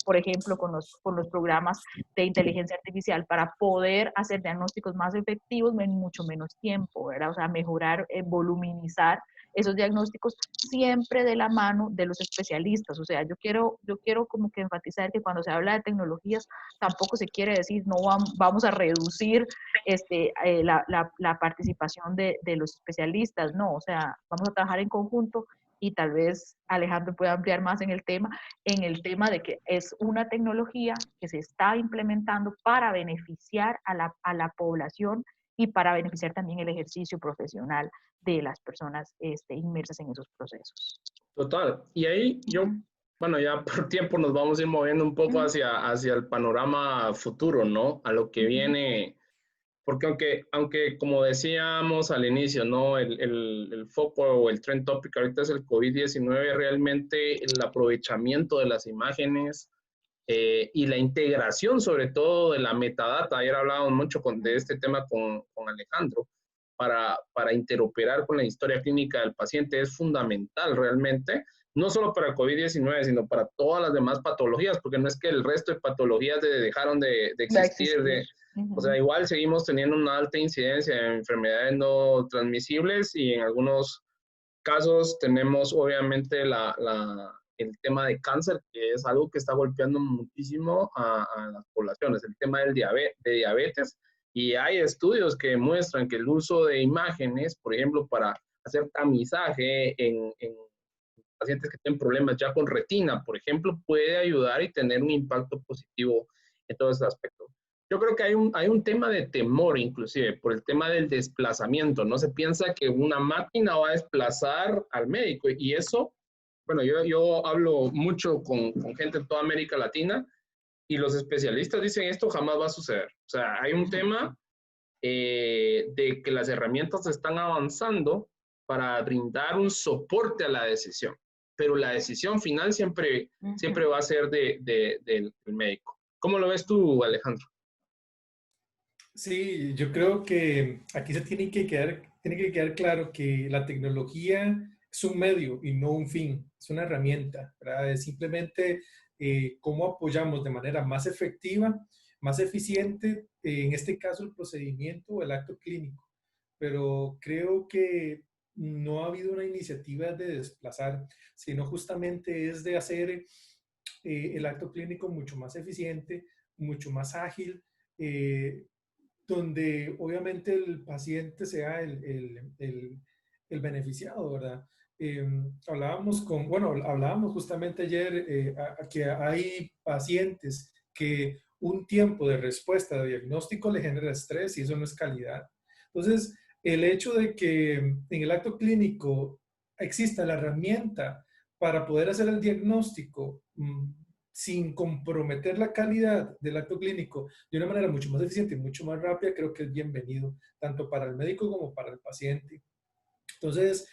Speaker 3: por ejemplo, con los programas de inteligencia artificial para poder hacer diagnósticos más efectivos en mucho menos tiempo, ¿verdad? O sea, mejorar, voluminizar esos diagnósticos siempre de la mano de los especialistas. O sea, yo quiero como que enfatizar que cuando se habla de tecnologías, tampoco se quiere decir no vamos a reducir la participación de los especialistas, no, o sea, vamos a trabajar en conjunto y tal vez Alejandro pueda ampliar más en el tema de que es una tecnología que se está implementando para beneficiar a la población y para beneficiar también el ejercicio profesional de las personas inmersas en esos procesos.
Speaker 1: Total. Y ahí yo, bueno, ya por tiempo nos vamos a ir moviendo un poco hacia el panorama futuro, ¿no? A lo que viene, porque aunque como decíamos al inicio, ¿no? El foco o el trend topic ahorita es el COVID-19, realmente el aprovechamiento de las imágenes y la integración sobre todo de la metadata. Ayer hablábamos mucho de este tema con Alejandro, para interoperar con la historia clínica del paciente es fundamental realmente, no solo para COVID-19, sino para todas las demás patologías, porque no es que el resto de patologías dejaron de existir, o sea, igual seguimos teniendo una alta incidencia de enfermedades no transmisibles y en algunos casos tenemos obviamente el tema de cáncer, que es algo que está golpeando muchísimo a las poblaciones, el tema de diabetes, y hay estudios que demuestran que el uso de imágenes, por ejemplo, para hacer tamizaje en pacientes que tienen problemas ya con retina, por ejemplo, puede ayudar y tener un impacto positivo en todo ese aspecto. Yo creo que hay un tema de temor, inclusive, por el tema del desplazamiento. No se piensa que una máquina va a desplazar al médico. Y eso, bueno, yo hablo mucho con gente en toda América Latina y los especialistas dicen esto jamás va a suceder. O sea, hay un tema de que las herramientas están avanzando para brindar un soporte a la decisión. Pero la decisión final siempre va a ser del médico. ¿Cómo lo ves tú, Alejandro?
Speaker 4: Sí, yo creo que aquí se tiene que quedar claro que la tecnología es un medio y no un fin, es una herramienta, ¿verdad? Es simplemente cómo apoyamos de manera más efectiva, más eficiente, en este caso el procedimiento o el acto clínico. Pero creo que no ha habido una iniciativa de desplazar, sino justamente es de hacer el acto clínico mucho más eficiente, mucho más ágil, donde obviamente el paciente sea el beneficiado, ¿verdad? Hablábamos justamente ayer que hay pacientes que un tiempo de respuesta de diagnóstico le genera estrés y eso no es calidad. Entonces, el hecho de que en el acto clínico exista la herramienta para poder hacer el diagnóstico sin comprometer la calidad del acto clínico de una manera mucho más eficiente y mucho más rápida, creo que es bienvenido, tanto para el médico como para el paciente. Entonces,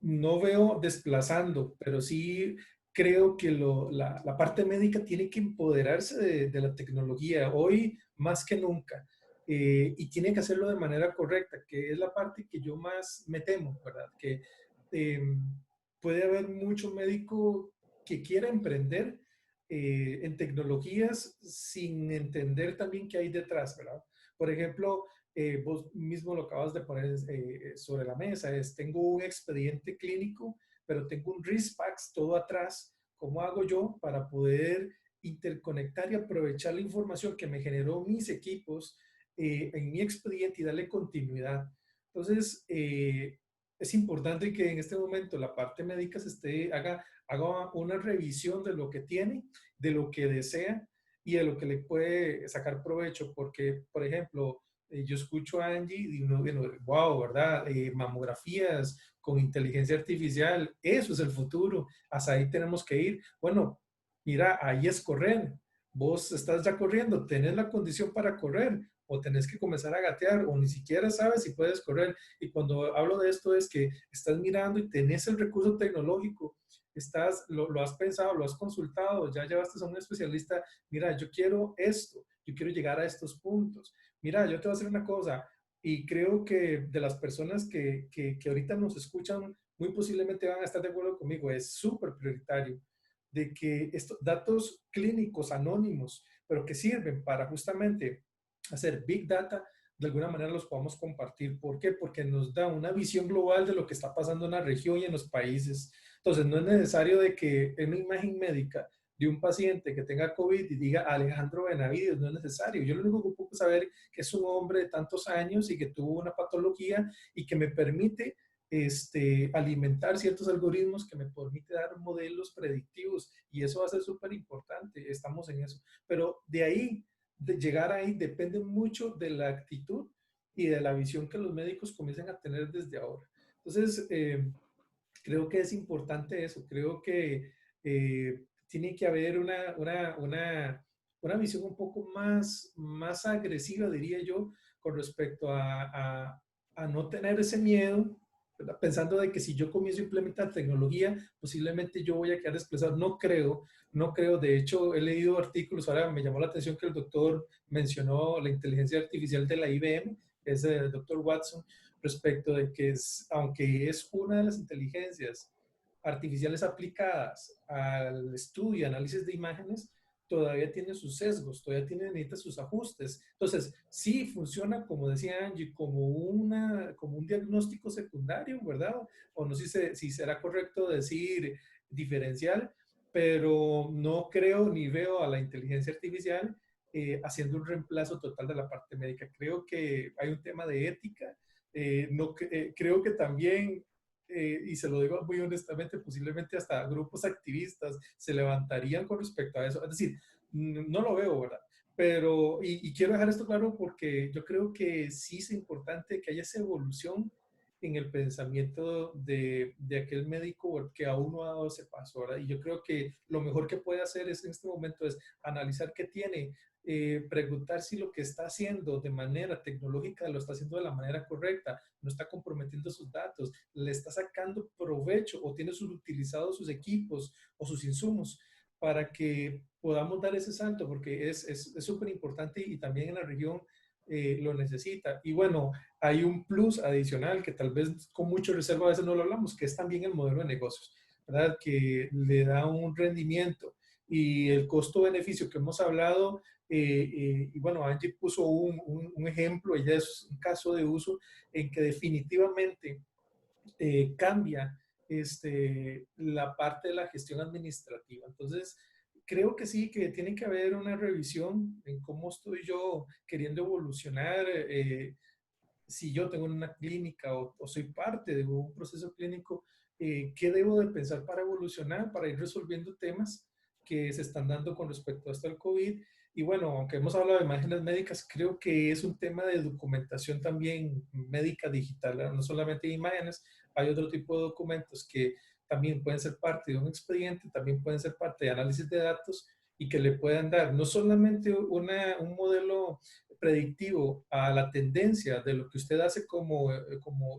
Speaker 4: no veo desplazando, pero sí creo que la parte médica tiene que empoderarse de la tecnología hoy más que nunca. Y tiene que hacerlo de manera correcta, que es la parte que yo más me temo, ¿verdad? Que puede haber mucho médico que quiera emprender en tecnologías sin entender también qué hay detrás, ¿verdad? Por ejemplo, vos mismo lo acabas de poner sobre la mesa, tengo un expediente clínico, pero tengo un RIS-PACS todo atrás. ¿Cómo hago yo para poder interconectar y aprovechar la información que me generó mis equipos en mi expediente y darle continuidad? Entonces, es importante que en este momento la parte médica haga una revisión de lo que tiene, de lo que desea y de lo que le puede sacar provecho, porque, por ejemplo, yo escucho a Angie y uno, wow, ¿verdad? Mamografías con inteligencia artificial, eso es el futuro, hasta ahí tenemos que ir. Bueno, mira, ahí es correr. Vos estás ya corriendo, tenés la condición para correr o tenés que comenzar a gatear o ni siquiera sabes si puedes correr. Y cuando hablo de esto es que estás mirando y tenés el recurso tecnológico, lo has pensado, lo has consultado, ya llevaste a un especialista, mira, yo quiero esto, yo quiero llegar a estos puntos. Mira, yo te voy a hacer una cosa y creo que de las personas que ahorita nos escuchan, muy posiblemente van a estar de acuerdo conmigo, es súper prioritario. de que estos datos clínicos anónimos, pero que sirven para justamente hacer Big Data, de alguna manera los podamos compartir. ¿Por qué? Porque nos da una visión global de lo que está pasando en la región y en los países. Entonces, no es necesario de que en una imagen médica de un paciente que tenga COVID y diga Alejandro Benavides, no es necesario. Yo lo único que puedo saber que es un hombre de tantos años y que tuvo una patología y que me permite alimentar ciertos algoritmos que me permite dar modelos predictivos, y eso va a ser súper importante. Estamos en eso. Pero de ahí, de llegar ahí, depende mucho de la actitud y de la visión que los médicos comiencen a tener desde ahora. Entonces, creo que es importante eso. Creo que tiene que haber una visión un poco más agresiva, diría yo, con respecto a no tener ese miedo, ¿verdad? Pensando de que si yo comienzo a implementar tecnología, posiblemente yo voy a quedar desplazado. No creo. De hecho, he leído artículos, ahora me llamó la atención que el doctor mencionó la inteligencia artificial de la IBM, que es el doctor Watson, respecto de que aunque es una de las inteligencias artificiales aplicadas al estudio y análisis de imágenes, todavía tiene sus sesgos, necesita sus ajustes. Entonces, sí funciona, como decía Angie, como un diagnóstico secundario, ¿verdad? O no sé si será correcto decir diferencial, pero no creo ni veo a la inteligencia artificial haciendo un reemplazo total de la parte médica. Creo que hay un tema de ética. Creo que también, y se lo digo muy honestamente, posiblemente hasta grupos activistas se levantarían con respecto a eso. Es decir, no lo veo, ¿verdad? Pero, y quiero dejar esto claro porque yo creo que sí es importante que haya esa evolución en el pensamiento de aquel médico que aún no ha dado ese paso, ¿verdad? Y yo creo que lo mejor que puede hacer en este momento es analizar qué tiene, preguntar si lo que está haciendo de manera tecnológica lo está haciendo de la manera correcta, no está comprometiendo sus datos, le está sacando provecho o tiene utilizados sus equipos o sus insumos para que podamos dar ese salto, porque es súper importante y también en la región lo necesita. Y bueno, hay un plus adicional que tal vez con mucho reserva a veces no lo hablamos, que es también el modelo de negocios, ¿verdad? Que le da un rendimiento y el costo-beneficio que hemos hablado. Y bueno, Angie puso un ejemplo, ella es un caso de uso en que definitivamente cambia la parte de la gestión administrativa. Entonces, creo que sí, que tiene que haber una revisión en cómo estoy yo queriendo evolucionar. Si yo tengo una clínica o soy parte de un proceso clínico, ¿qué debo de pensar para evolucionar, para ir resolviendo temas que se están dando con respecto a esto del COVID? Y bueno, aunque hemos hablado de imágenes médicas, creo que es un tema de documentación también médica digital, ¿verdad? No solamente imágenes, hay otro tipo de documentos que también pueden ser parte de un expediente, también pueden ser parte de análisis de datos y que le puedan dar no solamente un modelo predictivo a la tendencia de lo que usted hace como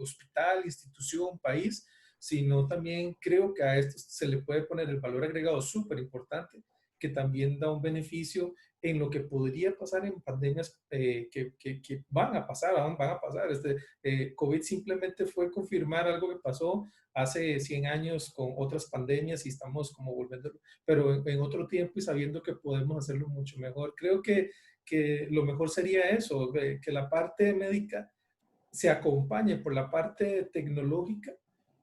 Speaker 4: hospital, institución, país, sino también creo que a esto se le puede poner el valor agregado súper importante, que también da un beneficio en lo que podría pasar en pandemias que van a pasar. COVID simplemente fue confirmar algo que pasó hace 100 años con otras pandemias y estamos como volviendo, pero en otro tiempo y sabiendo que podemos hacerlo mucho mejor. Creo que lo mejor sería eso, que la parte médica se acompañe por la parte tecnológica,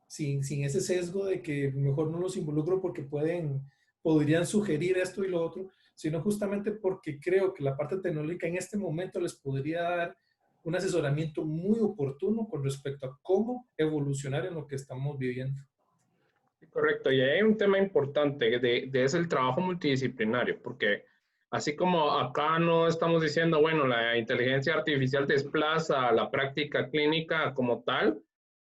Speaker 4: sin ese sesgo de que mejor no los involucro porque podrían sugerir esto y lo otro, sino justamente porque creo que la parte tecnológica en este momento les podría dar un asesoramiento muy oportuno con respecto a cómo evolucionar en lo que estamos viviendo.
Speaker 1: Correcto, y hay un tema importante es el trabajo multidisciplinario, porque así como acá no estamos diciendo, bueno, la inteligencia artificial desplaza la práctica clínica como tal,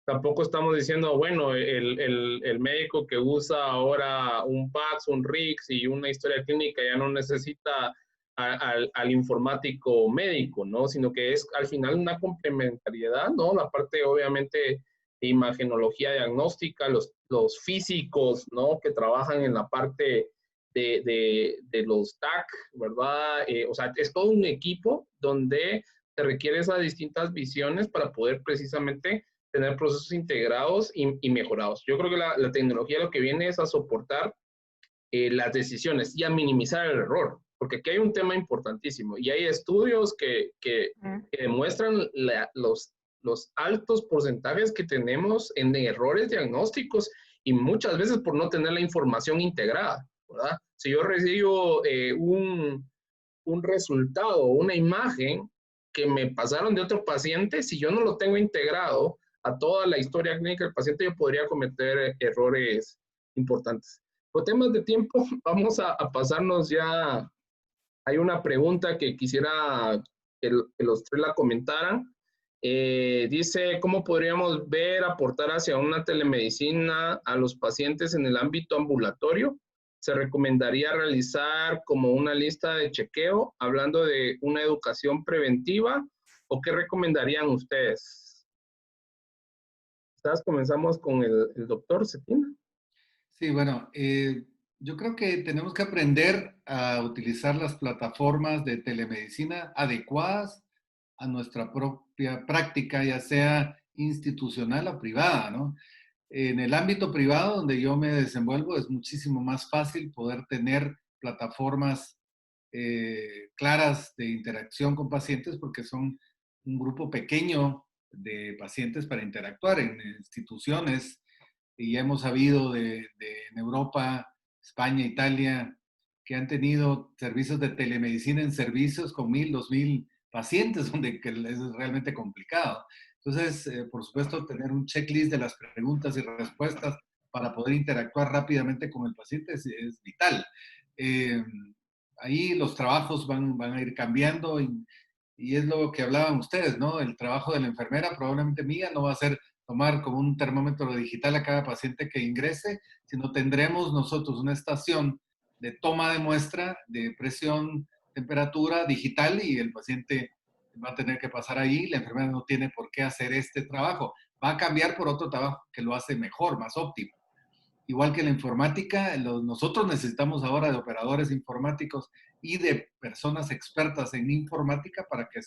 Speaker 1: tampoco estamos diciendo, bueno, el médico que usa ahora un PACS, un RICS y una historia clínica ya no necesita al informático médico, ¿no? Sino que es al final una complementariedad, ¿no? La parte obviamente de imagenología diagnóstica, los físicos, ¿no? Que trabajan en la parte de los TAC, ¿verdad? O sea, es todo un equipo donde se requiere esas distintas visiones para poder precisamente tener procesos integrados y mejorados. Yo creo que la tecnología lo que viene es a soportar las decisiones y a minimizar el error, porque aquí hay un tema importantísimo y hay estudios que demuestran los altos porcentajes que tenemos en errores diagnósticos y muchas veces por no tener la información integrada, ¿verdad? Si yo recibo un resultado, una imagen que me pasaron de otro paciente, si yo no lo tengo integrado a toda la historia clínica del paciente, yo podría cometer errores importantes. Por temas de tiempo, vamos a pasarnos ya. Hay una pregunta que quisiera que los tres la comentaran. Dice, ¿cómo podríamos ver aportar hacia una telemedicina a los pacientes en el ámbito ambulatorio? ¿Se recomendaría realizar como una lista de chequeo, hablando de una educación preventiva? ¿O qué recomendarían ustedes? Quizás comenzamos con el doctor Cetina.
Speaker 2: Sí, bueno, yo creo que tenemos que aprender a utilizar las plataformas de telemedicina adecuadas a nuestra propia práctica, ya sea institucional o privada, ¿no? En el ámbito privado donde yo me desenvuelvo es muchísimo más fácil poder tener plataformas claras de interacción con pacientes porque son un grupo pequeño de pacientes para interactuar en instituciones. Y ya hemos sabido en Europa, España, Italia, que han tenido servicios de telemedicina en servicios con 1,000, 2,000 pacientes, donde es realmente complicado. Entonces, por supuesto, tener un checklist de las preguntas y respuestas para poder interactuar rápidamente con el paciente es vital. Ahí los trabajos van a ir cambiando y es lo que hablaban ustedes, ¿no? El trabajo de la enfermera, probablemente mía, no va a ser tomar como un termómetro digital a cada paciente que ingrese, sino tendremos nosotros una estación de toma de muestra de presión, temperatura digital y el paciente va a tener que pasar ahí, la enfermera no tiene por qué hacer este trabajo, va a cambiar por otro trabajo que lo hace mejor, más óptimo. Igual que la informática, nosotros necesitamos ahora de operadores informáticos y de personas expertas en informática para que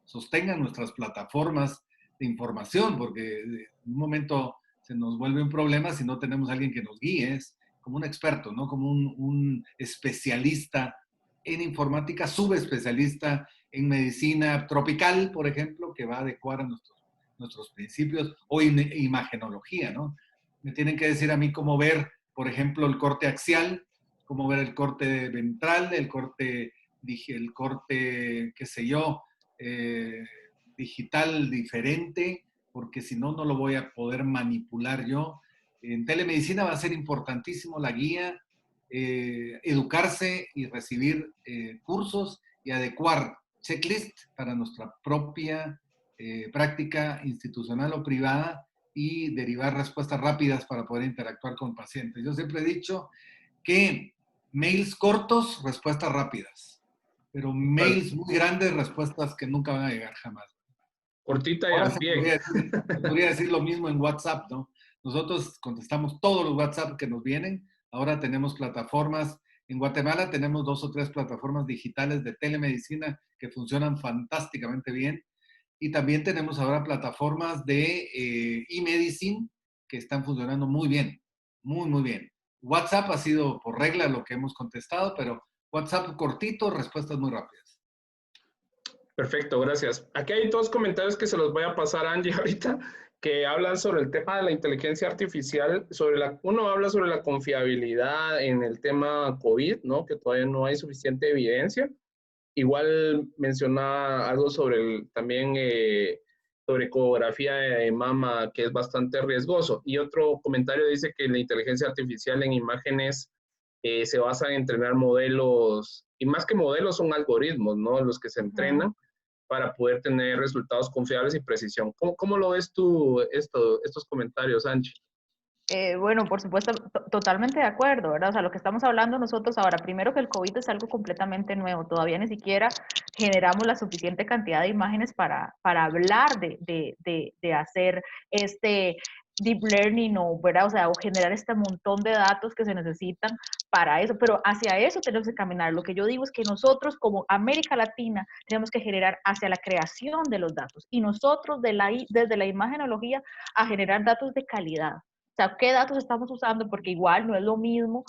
Speaker 2: sostengan nuestras plataformas de información, porque en un momento se nos vuelve un problema si no tenemos a alguien que nos guíe, es como un experto, ¿no? Como un especialista en informática, subespecialista en medicina tropical, por ejemplo, que va a adecuar a nuestros principios, o imagenología, ¿no? Me tienen que decir a mí cómo ver, por ejemplo, el corte axial, cómo ver el corte ventral, el corte, qué sé yo, digital diferente, porque si no, no lo voy a poder manipular yo. En telemedicina va a ser importantísimo la guía, educarse y recibir cursos y adecuar checklist para nuestra propia práctica institucional o privada y derivar respuestas rápidas para poder interactuar con pacientes. Yo siempre he dicho que mails cortos, respuestas rápidas, pero mails muy grandes, respuestas que nunca van a llegar jamás.
Speaker 1: Cortita y al pie.
Speaker 2: Podría decir lo mismo en WhatsApp, ¿no? Nosotros contestamos todos los WhatsApp que nos vienen. Ahora tenemos plataformas. En Guatemala tenemos 2 o 3 plataformas digitales de telemedicina que funcionan fantásticamente bien. Y también tenemos ahora plataformas de e-medicine que están funcionando muy bien, muy, muy bien. WhatsApp ha sido por regla lo que hemos contestado, pero WhatsApp cortito, respuestas muy rápidas.
Speaker 1: Perfecto, gracias. Aquí hay 2 comentarios que se los voy a pasar a Angie ahorita, que hablan sobre el tema de la inteligencia artificial. Uno habla sobre la confiabilidad en el tema COVID, ¿no? Que todavía no hay suficiente evidencia. Igual menciona algo sobre también sobre ecografía de mama, que es bastante riesgoso. Y otro comentario dice que la inteligencia artificial en imágenes se basa en entrenar modelos, y más que modelos son algoritmos, ¿no? Los que se entrenan para poder tener resultados confiables y precisión. ¿Cómo lo ves tú estos comentarios, Angie?
Speaker 3: Bueno, por supuesto, totalmente de acuerdo, ¿verdad? O sea, lo que estamos hablando nosotros ahora, primero que el COVID es algo completamente nuevo, todavía ni siquiera generamos la suficiente cantidad de imágenes para hablar de hacer este deep learning ¿verdad? O sea, o generar este montón de datos que se necesitan para eso, pero hacia eso tenemos que caminar. Lo que yo digo es que nosotros como América Latina tenemos que generar hacia la creación de los datos y nosotros desde la imagenología a generar datos de calidad. O sea, qué datos estamos usando, porque igual no es lo mismo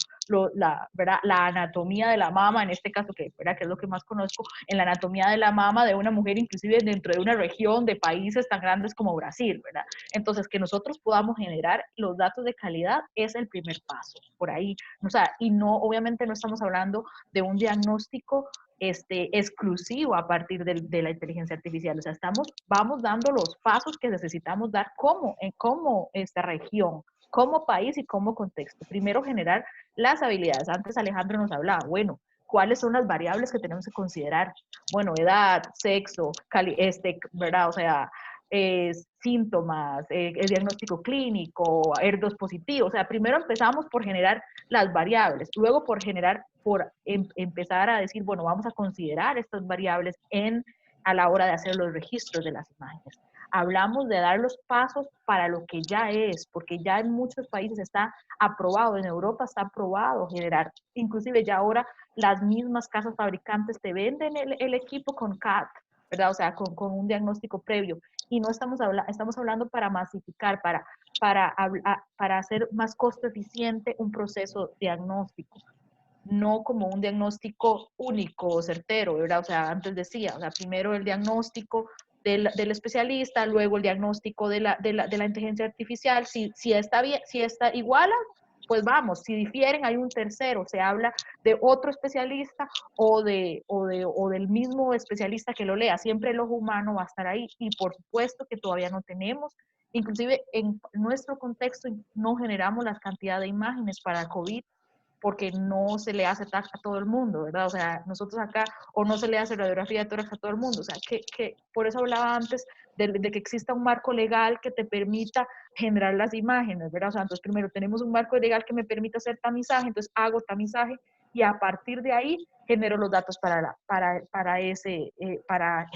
Speaker 3: ¿verdad? La anatomía de la mama, en este caso, ¿verdad? Que es lo que más conozco, en la anatomía de la mama de una mujer, inclusive dentro de una región de países tan grandes como Brasil, ¿verdad? Entonces, que nosotros podamos generar los datos de calidad es el primer paso, por ahí. O sea, y no, obviamente no estamos hablando de un diagnóstico exclusivo a partir de la inteligencia artificial. O sea, vamos dando los pasos que necesitamos dar como esta región, como país y como contexto. Primero, generar las habilidades. Antes Alejandro nos hablaba, bueno, ¿cuáles son las variables que tenemos que considerar? Bueno, edad, sexo, ¿verdad? O sea, síntomas, el diagnóstico clínico, ER2 positivo. O sea, primero empezamos por generar las variables, luego por empezar a decir, bueno, vamos a considerar estas variables a la hora de hacer los registros de las imágenes. Hablamos de dar los pasos para lo que ya es, porque ya en muchos países está aprobado, en Europa está aprobado generar, inclusive ya ahora las mismas casas fabricantes te venden el equipo con CAD, ¿verdad? O sea, con un diagnóstico previo. Y no estamos hablando para masificar, para hacer más costo eficiente un proceso diagnóstico, no como un diagnóstico único, certero, ¿verdad? O sea, antes decía, o sea, primero el diagnóstico del especialista, luego el diagnóstico de la inteligencia artificial, si está bien, si está iguala, pues vamos, si difieren hay un tercero, se habla de otro especialista o del mismo especialista que lo lea, siempre el ojo humano va a estar ahí y por supuesto que todavía no tenemos, inclusive en nuestro contexto no generamos la cantidad de imágenes para COVID porque no se le hace TAC a todo el mundo, ¿verdad? O sea, nosotros acá, o no se le hace radiografía de tórax a todo el mundo, o sea, que por eso hablaba antes de que exista un marco legal que te permita generar las imágenes, ¿verdad? O sea, entonces primero tenemos un marco legal que me permita hacer tamizaje, entonces hago tamizaje y a partir de ahí genero los datos para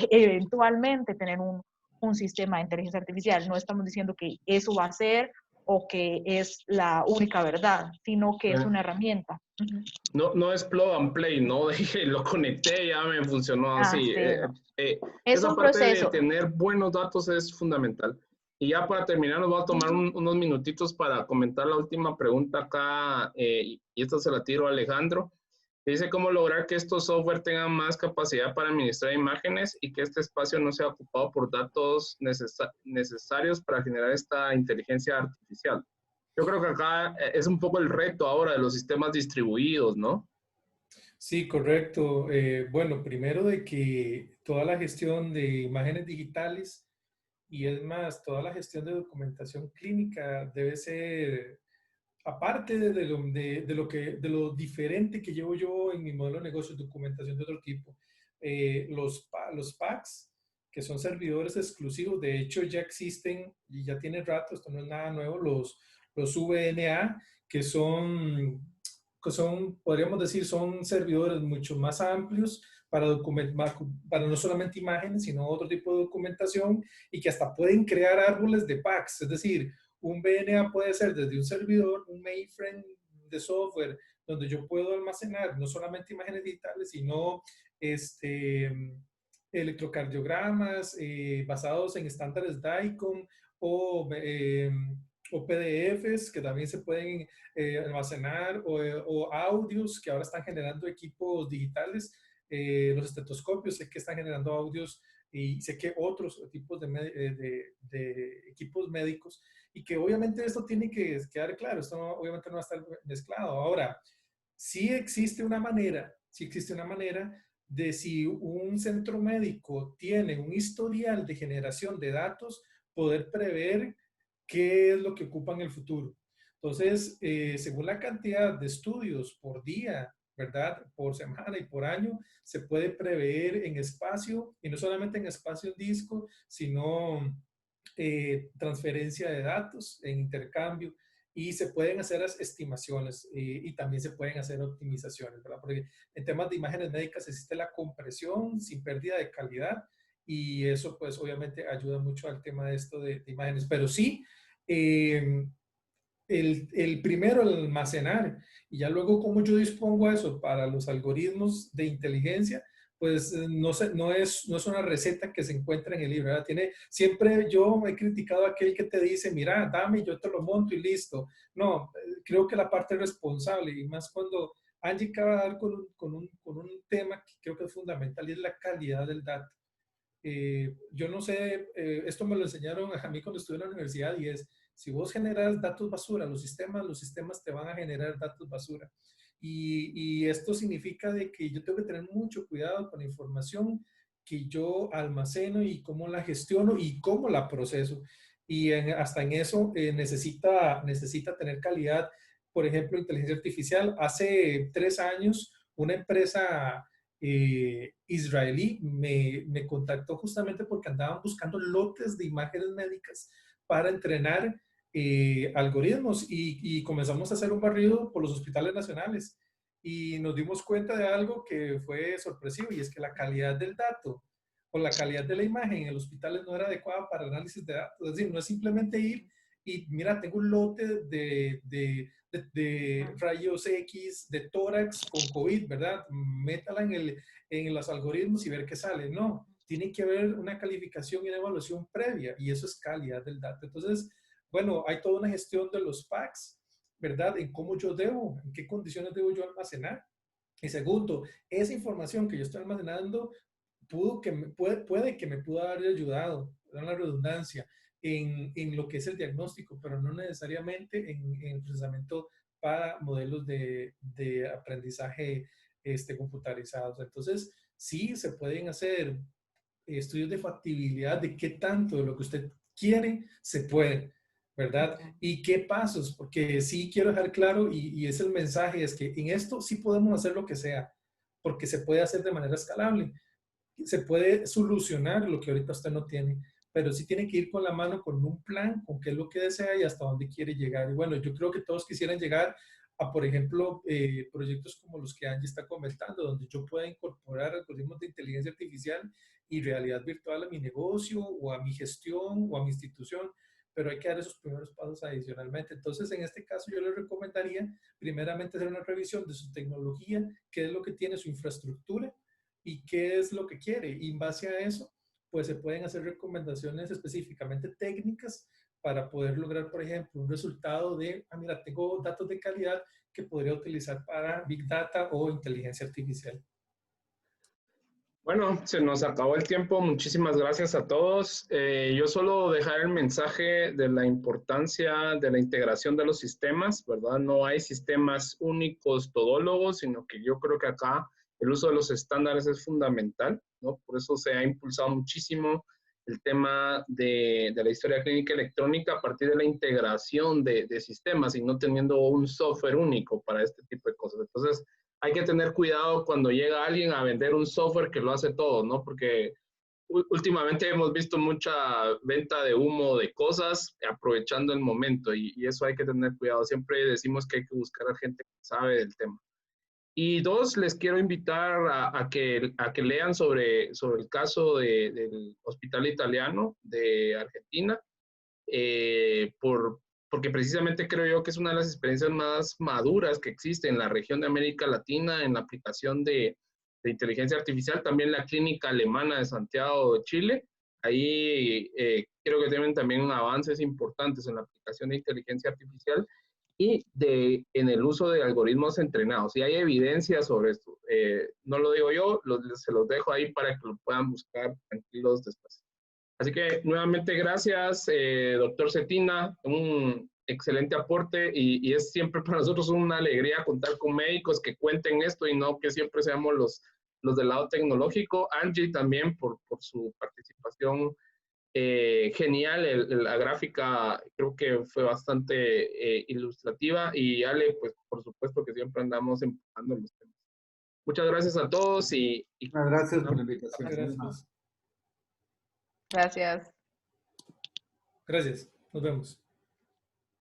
Speaker 3: eventualmente tener un sistema de inteligencia artificial. No estamos diciendo que eso va a ser o que es la única verdad, sino que es una herramienta.
Speaker 1: No es plug and play, ¿no? Lo conecté, ya me funcionó así.
Speaker 3: Sí, no. Es
Speaker 1: Esa
Speaker 3: un
Speaker 1: parte de
Speaker 3: proceso.
Speaker 1: tener buenos datos es fundamental. Y ya para terminar, nos voy a tomar unos minutitos para comentar la última pregunta acá, y esta se la tiro a Alejandro. Dice cómo lograr que estos software tengan más capacidad para administrar imágenes y que este espacio no sea ocupado por datos necesarios para generar esta inteligencia artificial. Yo creo que acá es un poco el reto ahora de los sistemas distribuidos, ¿no?
Speaker 4: Sí, correcto. Bueno, primero de que toda la gestión de imágenes digitales y es más, toda la gestión de documentación clínica debe ser, aparte de lo diferente que llevo yo en mi modelo de negocio, documentación de otro tipo, los PACS, que son servidores exclusivos, de hecho ya existen y ya tienen rato, esto no es nada nuevo, los VNA, podríamos decir, son servidores mucho más amplios para no solamente imágenes, sino otro tipo de documentación y que hasta pueden crear árboles de PACS, es decir, un VNA puede ser desde un servidor, un mainframe de software, donde yo puedo almacenar no solamente imágenes digitales, sino electrocardiogramas basados en estándares DICOM o PDFs que también se pueden almacenar o audios que ahora están generando equipos digitales. Los estetoscopios sé que están generando audios y sé que otros tipos de equipos médicos y que obviamente esto tiene que quedar claro, esto obviamente no va a estar mezclado. Ahora, sí existe una manera de si un centro médico tiene un historial de generación de datos, poder prever qué es lo que ocupa en el futuro. Entonces, según la cantidad de estudios por día, ¿verdad? Por semana y por año, se puede prever en espacio, y no solamente en espacio en disco, sino transferencia de datos en intercambio, y se pueden hacer las estimaciones y también se pueden hacer optimizaciones, ¿verdad? Porque en temas de imágenes médicas existe la compresión sin pérdida de calidad y eso pues obviamente ayuda mucho al tema de esto de imágenes. Pero sí, el primero, el almacenar, y ya luego cómo yo dispongo eso para los algoritmos de inteligencia, pues no es una receta que se encuentra en el libro, ¿verdad? Siempre yo he criticado a aquel que te dice, mira, dame, yo te lo monto y listo. No, creo que la parte responsable, y más cuando Angie acaba de dar con un tema que creo que es fundamental, y es la calidad del dato. Yo no sé, esto me lo enseñaron a mí cuando estuve en la universidad, y es, si vos generas datos basura, los sistemas te van a generar datos basura. Y esto significa de que yo tengo que tener mucho cuidado con la información que yo almaceno y cómo la gestiono y cómo la proceso. Y hasta en eso necesita tener calidad. Por ejemplo, inteligencia artificial. Hace 3 años, una empresa israelí me contactó justamente porque andaban buscando lotes de imágenes médicas para entrenar algoritmos, y comenzamos a hacer un barrido por los hospitales nacionales y nos dimos cuenta de algo que fue sorpresivo, y es que la calidad del dato o la calidad de la imagen en el hospital no era adecuada para análisis de datos. Es decir, no es simplemente ir y mira, tengo un lote de rayos X de tórax con COVID, ¿verdad? Métala en los algoritmos y ver qué sale. No, tiene que haber una calificación y una evaluación previa, y eso es calidad del dato. Entonces, bueno, hay toda una gestión de los packs, ¿verdad? En cómo en qué condiciones debo yo almacenar. Y segundo, esa información que yo estoy almacenando puede que me pudo haber ayudado, en la redundancia, en lo que es el diagnóstico, pero no necesariamente en el procesamiento para modelos de aprendizaje computarizados. Entonces, sí se pueden hacer estudios de factibilidad de qué tanto de lo que usted quiere se puede, ¿verdad? Y qué pasos, porque sí quiero dejar claro, y es el mensaje, es que en esto sí podemos hacer lo que sea, porque se puede hacer de manera escalable, se puede solucionar lo que ahorita usted no tiene, pero sí tiene que ir con la mano con un plan, con qué es lo que desea y hasta dónde quiere llegar. Y bueno, yo creo que todos quisieran llegar a, por ejemplo, proyectos como los que Angie está comentando, donde yo pueda incorporar algoritmos de inteligencia artificial y realidad virtual a mi negocio o a mi gestión o a mi institución, pero hay que dar esos primeros pasos adicionalmente. Entonces, en este caso, yo le recomendaría primeramente hacer una revisión de su tecnología, qué es lo que tiene su infraestructura y qué es lo que quiere. Y en base a eso, pues se pueden hacer recomendaciones específicamente técnicas para poder lograr, por ejemplo, un resultado de, mira, tengo datos de calidad que podría utilizar para Big Data o inteligencia artificial.
Speaker 1: Bueno, se nos acabó el tiempo. Muchísimas gracias a todos. Yo solo dejar el mensaje de la importancia de la integración de los sistemas, ¿verdad? No hay sistemas únicos todólogos, sino que yo creo que acá el uso de los estándares es fundamental, ¿no? Por eso se ha impulsado muchísimo el tema de la historia clínica electrónica a partir de la integración de sistemas y no teniendo un software único para este tipo de cosas. Entonces, hay que tener cuidado cuando llega alguien a vender un software que lo hace todo, ¿no? Porque últimamente hemos visto mucha venta de humo de cosas aprovechando el momento, y eso hay que tener cuidado. Siempre decimos que hay que buscar a gente que sabe del tema. Y dos, les quiero invitar a que lean sobre el caso del Hospital Italiano de Argentina, porque precisamente creo yo que es una de las experiencias más maduras que existe en la región de América Latina en la aplicación de inteligencia artificial. También la clínica alemana de Santiago de Chile, ahí creo que tienen también avances importantes en la aplicación de inteligencia artificial y en el uso de algoritmos entrenados. Y hay evidencia sobre esto. No lo digo yo, se los dejo ahí para que lo puedan buscar tranquilos después. Así que nuevamente gracias, doctor Cetina, un excelente aporte, y es siempre para nosotros una alegría contar con médicos que cuenten esto y no que siempre seamos los del lado tecnológico. Angie también por su participación genial, la gráfica creo que fue bastante ilustrativa, y Ale, pues por supuesto que siempre andamos empujando los temas. Muchas gracias a todos
Speaker 2: Gracias por la invitación.
Speaker 4: Gracias.
Speaker 3: Gracias.
Speaker 4: Gracias. Nos vemos.